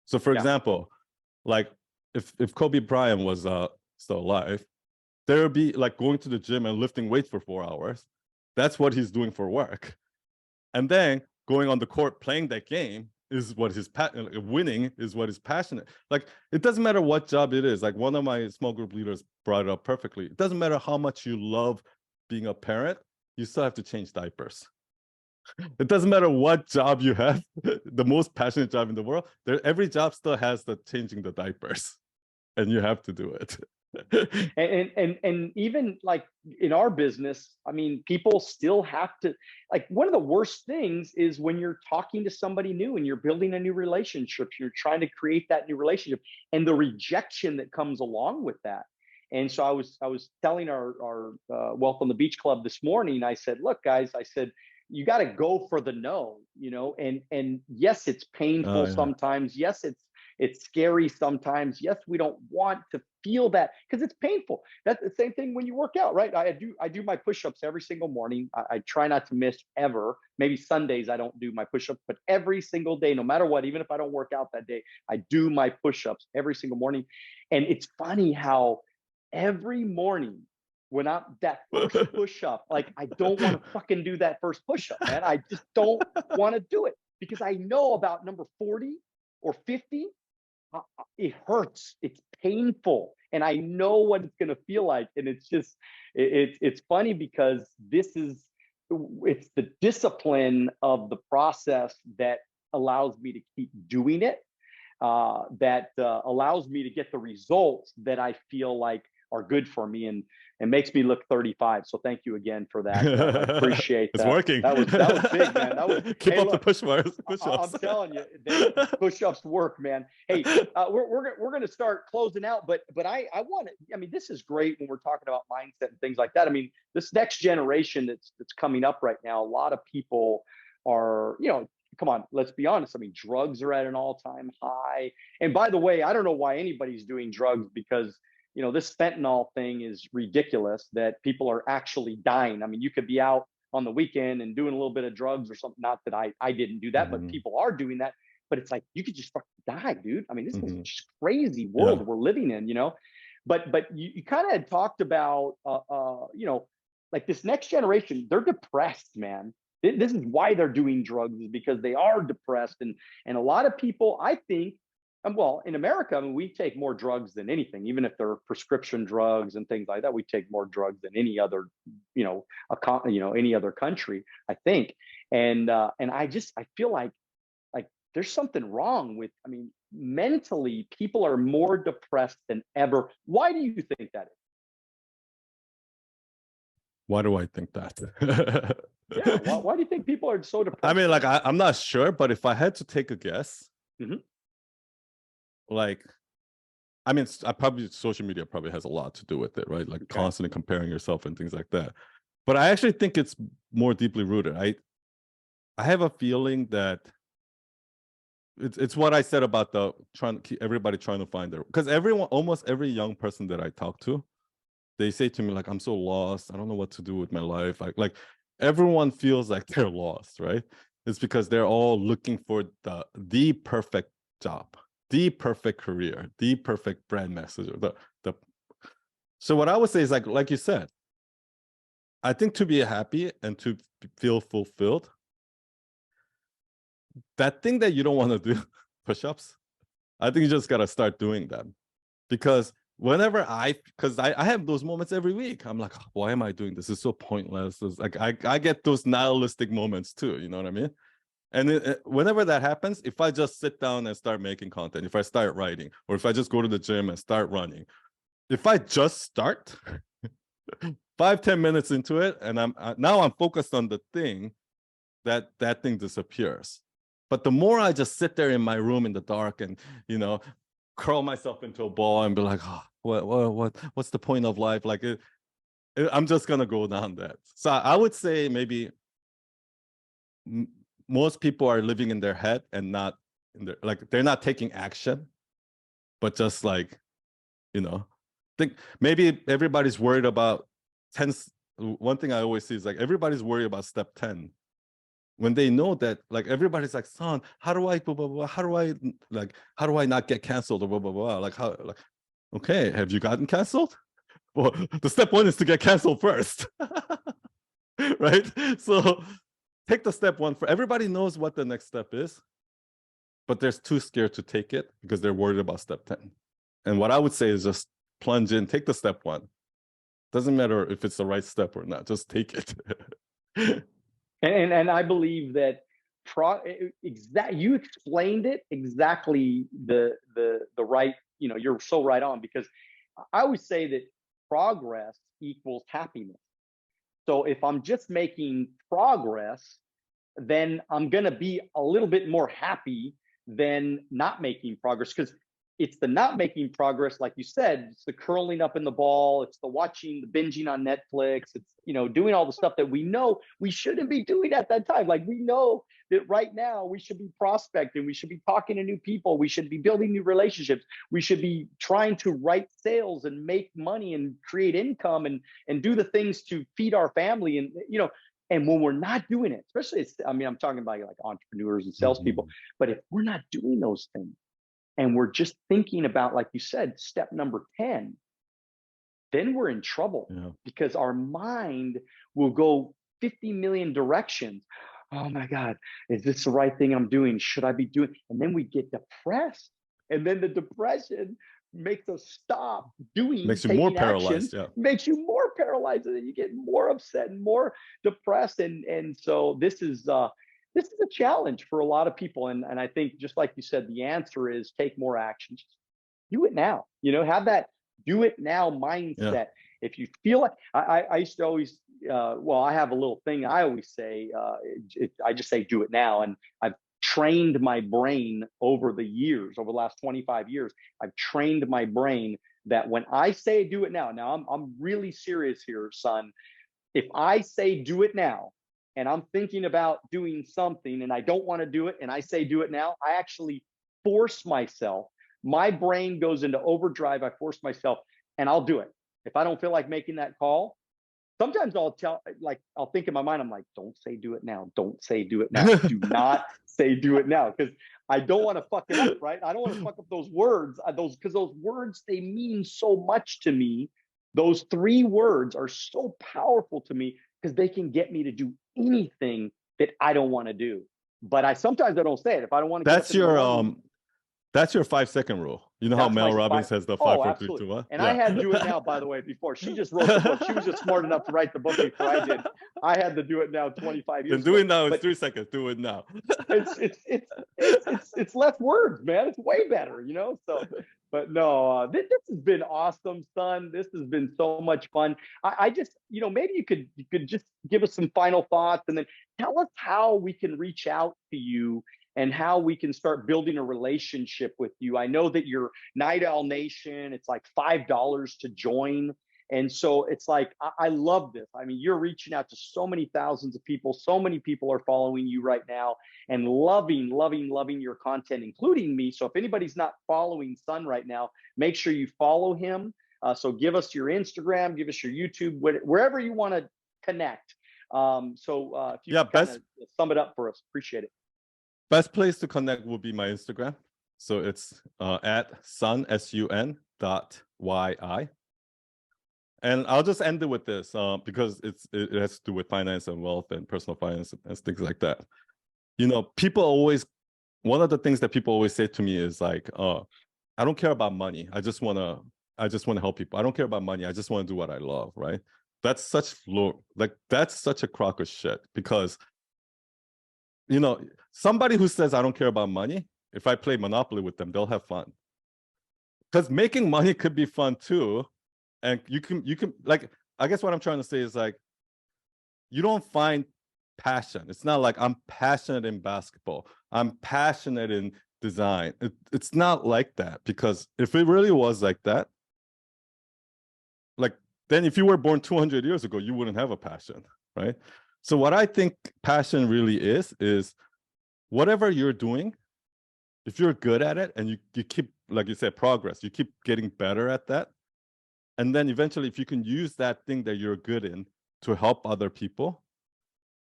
So for example, like if Kobe Bryant was still alive, there would be like going to the gym and lifting weights for 4 hours. That's what he's doing for work. And then going on the court playing that game is what his winning is what is passionate. Like it doesn't matter what job it is. Like one of my small group leaders brought it up perfectly. It doesn't matter how much you love being a parent, you still have to change diapers. It doesn't matter what job you have, the most passionate job in the world, every job still has the changing the diapers, and you have to do it.
and even like in our business, I mean, people still have to, like, one of the worst things is when you're talking to somebody new and you're building a new relationship, you're trying to create that new relationship and the rejection that comes along with that. And so I was telling our Wealth on the Beach Club this morning, I said, look, guys, I said, you got to go for the no, you know, and yes, it's painful sometimes. Yes, it's scary sometimes. Yes, we don't want to feel that because it's painful. That's the same thing when you work out, right? I do my push-ups every single morning. I try not to miss ever. Maybe Sundays I don't do my push-ups, but every single day, no matter what, even if I don't work out that day, I do my push-ups every single morning. And it's funny how every morning when I'm that first push-up, like I don't want to fucking do that first push-up, man. I just don't want to do it because I know about number 40 or 50, it hurts, it's painful, and I know what it's going to feel like. And it's just, it's funny because it's the discipline of the process that allows me to keep doing it, that allows me to get the results that I feel like are good for me and makes me look 35. So thank you again for that. I appreciate that.
It's working.
That was big, man. That was
keep
hey,
up
look,
the push-ups.
I'm telling you, push-ups work, man. Hey, we're going to start closing out, but I want to. I mean, this is great when we're talking about mindset and things like that. I mean, this next generation that's coming up right now, a lot of people are, you know, come on, let's be honest. I mean, drugs are at an all-time high. And by the way, I don't know why anybody's doing drugs because, you know, this fentanyl thing is ridiculous that people are actually dying. I mean, you could be out on the weekend and doing a little bit of drugs or something. Not that I didn't do that, but people are doing that. But it's like, you could just fucking die, dude. I mean, this is just crazy world we're living in, you know? But you kind of had talked about, you know, like this next generation, they're depressed, man. This is why they're doing drugs, is because they are depressed. And a lot of people, I think, well, in America, I mean, we take more drugs than anything, even if they're prescription drugs and things like that. We take more drugs than any other, you know, any other country, I think. And I feel like there's something wrong with, I mean, mentally, people are more depressed than ever. Why do you think that is?
Why do I think that?
Yeah, why do you think people are so depressed?
I mean, like, I'm not sure, but if I had to take a guess,
Mhm.
Like, I mean, I probably social media probably has a lot to do with it, right? Like
Okay.
constantly comparing yourself and things like that. But I actually think it's more deeply rooted. I have a feeling that it's what I said about the everybody trying to find their, because almost every young person that I talk to, they say to me like, I'm so lost. I don't know what to do with my life. Like everyone feels like they're lost, right? It's because they're all looking for the perfect job, the perfect career, the perfect brand message. The So what I would say is like you said, I think to be happy and to feel fulfilled, that thing that you don't want to do, push-ups, I think you just got to start doing them. Because because I have those moments every week. I'm like, why am I doing this? It's so pointless. It's like I get those nihilistic moments too. You know what I mean? And whenever that happens, if I just sit down and start making content, if I start writing, or if I just go to the gym and start running, if I just start 5-10 minutes into it, and I'm focused on the thing, that thing disappears. But the more I just sit there in my room in the dark and curl myself into a ball and be like, oh, what's the point of life? Like I'm just gonna go down that. So I would say maybe most people are living in their head and not in their, like, they're not taking action, but just like, think maybe everybody's worried about 10. One thing I always see is like everybody's worried about step 10 when they know that, like, everybody's like, son, how do I blah, blah, blah, how do I not get canceled or blah blah blah, like, how, like, okay, have you gotten canceled? Well, the step 1 is to get canceled first. Right? So take the step 1 for everybody knows what the next step is, but they're too scared to take it because they're worried about step 10. And what I would say is just plunge in, take the step 1. Doesn't matter if it's the right step or not, just take it.
And I believe that you explained it exactly the right, you're so right on, because I always say that progress equals happiness. So if I'm just making progress, then I'm going to be a little bit more happy than not making progress, because it's the not making progress, like you said, it's the curling up in the ball, it's the watching, the binging on Netflix, it's doing all the stuff that we know we shouldn't be doing at that time. Like, we know that right now we should be prospecting, we should be talking to new people, we should be building new relationships, we should be trying to write sales and make money and create income and do the things to feed our family. And when we're not doing it, especially, I'm talking about like entrepreneurs and salespeople, but if we're not doing those things and we're just thinking about, like you said, step number 10, then we're in trouble.
Yeah.
Because our mind will go 50 million directions. Oh my God, is this the right thing I'm doing? Should I be doing? And then we get depressed. And then the depression makes us stop
Makes you more
taking
paralyzed.
action,
Yeah.
makes you more paralyzed, and then you get more upset and more depressed. And so this is a challenge for a lot of people. And I think, just like you said, the answer is take more action. Just do it now. Have that do it now mindset.
Yeah.
If you feel like, I used to always, I have a little thing I always say. I just say do it now, and I've trained my brain over the last 25 years. I've trained my brain that when I say do it now, I'm really serious here, son. If I say do it now, and I'm thinking about doing something and I don't want to do it, and I say do it now, I actually force myself. My brain goes into overdrive. I force myself, and I'll do it. If I don't feel like making that call, sometimes I'll think in my mind, I'm like, don't say do it now. Don't say do it now. Do not say do it now, because I don't want to fuck it up, right? I don't want to fuck up those words, because those words, they mean so much to me. Those 3 words are so powerful to me because they can get me to do anything that I don't want to do. But sometimes I don't say it if I don't want to.
That's your 5-second rule. You know how Mel Robbins has the 5, 4, 3, 2, 1?
And yeah. I had do it now, by the way, before. She just wrote the book. She was just smart enough to write the book before I did. I had to do it now 25 years
ago. Do it now. It's 3 seconds. Do it now.
It's less words, man. It's way better, So, but no, this has been awesome, son. This has been so much fun. I just, maybe you could just give us some final thoughts, and then tell us how we can reach out to you and how we can start building a relationship with you. I know that you're Night Owl Nation. It's like $5 to join. And so it's like, I love this. I mean, you're reaching out to so many thousands of people. So many people are following you right now and loving your content, including me. So if anybody's not following Son right now, make sure you follow him. So give us your Instagram, give us your YouTube, wherever you want to connect. If you kind of sum it up for us, appreciate it.
Best place to connect will be my Instagram. So it's at sun, sun.yi. And I'll just end it with this because it has to do with finance and wealth and personal finance and things like that. You know, people always, one of the things that people always say to me is like, I don't care about money. I just want to help people. I don't care about money. I just want to do what I love, right? That's such a crock of shit, because, you know, somebody who says I don't care about money, if I play Monopoly with them, they'll have fun. Because making money could be fun too. And you can like, I guess what I'm trying to say is like, you don't find passion. It's not like I'm passionate in basketball, I'm passionate in design. It's not like that, because if it really was like that, like, then if you were born 200 years ago, you wouldn't have a passion, right? So what I think passion really is whatever you're doing, if you're good at it and you keep, like you said, progress, you keep getting better at that. And then eventually, if you can use that thing that you're good in to help other people,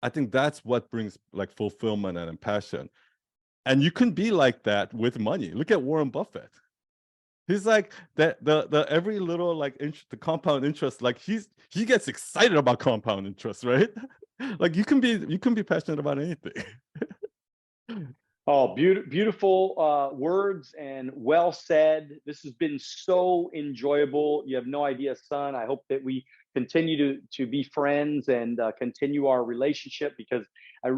I think that's what brings like fulfillment and passion. And you can be like that with money. Look at Warren Buffett. He's like that, the every little like the compound interest, like he gets excited about compound interest, right? Like you can be passionate about anything.
Oh, beautiful words, and well said. This has been so enjoyable. You have no idea, Son. I hope that we continue to be friends and continue our relationship, because I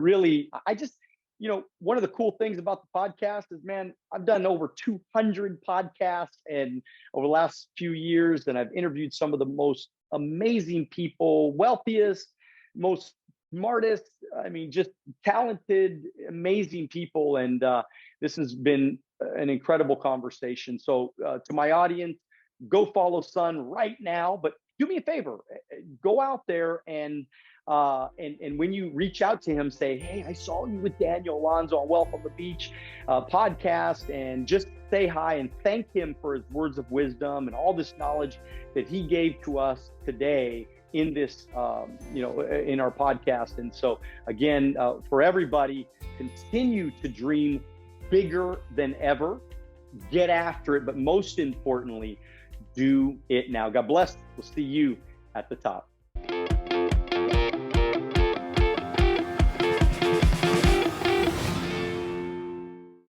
just, you know, one of the cool things about the podcast is, man, I've done over 200 podcasts and over the last few years, and I've interviewed some of the most amazing people, wealthiest, most smartest, I mean, just talented, amazing people. And this has been an incredible conversation. So to my audience, go follow Son right now, but do me a favor, go out there and when you reach out to him, say, hey, I saw you with Daniel Alonzo on Wealth on the Beach podcast, and just say hi and thank him for his words of wisdom and all this knowledge that he gave to us today in this, in our podcast. And so again, for everybody, continue to dream bigger than ever, get after it, but most importantly, do it now. God bless. We'll see you at the top.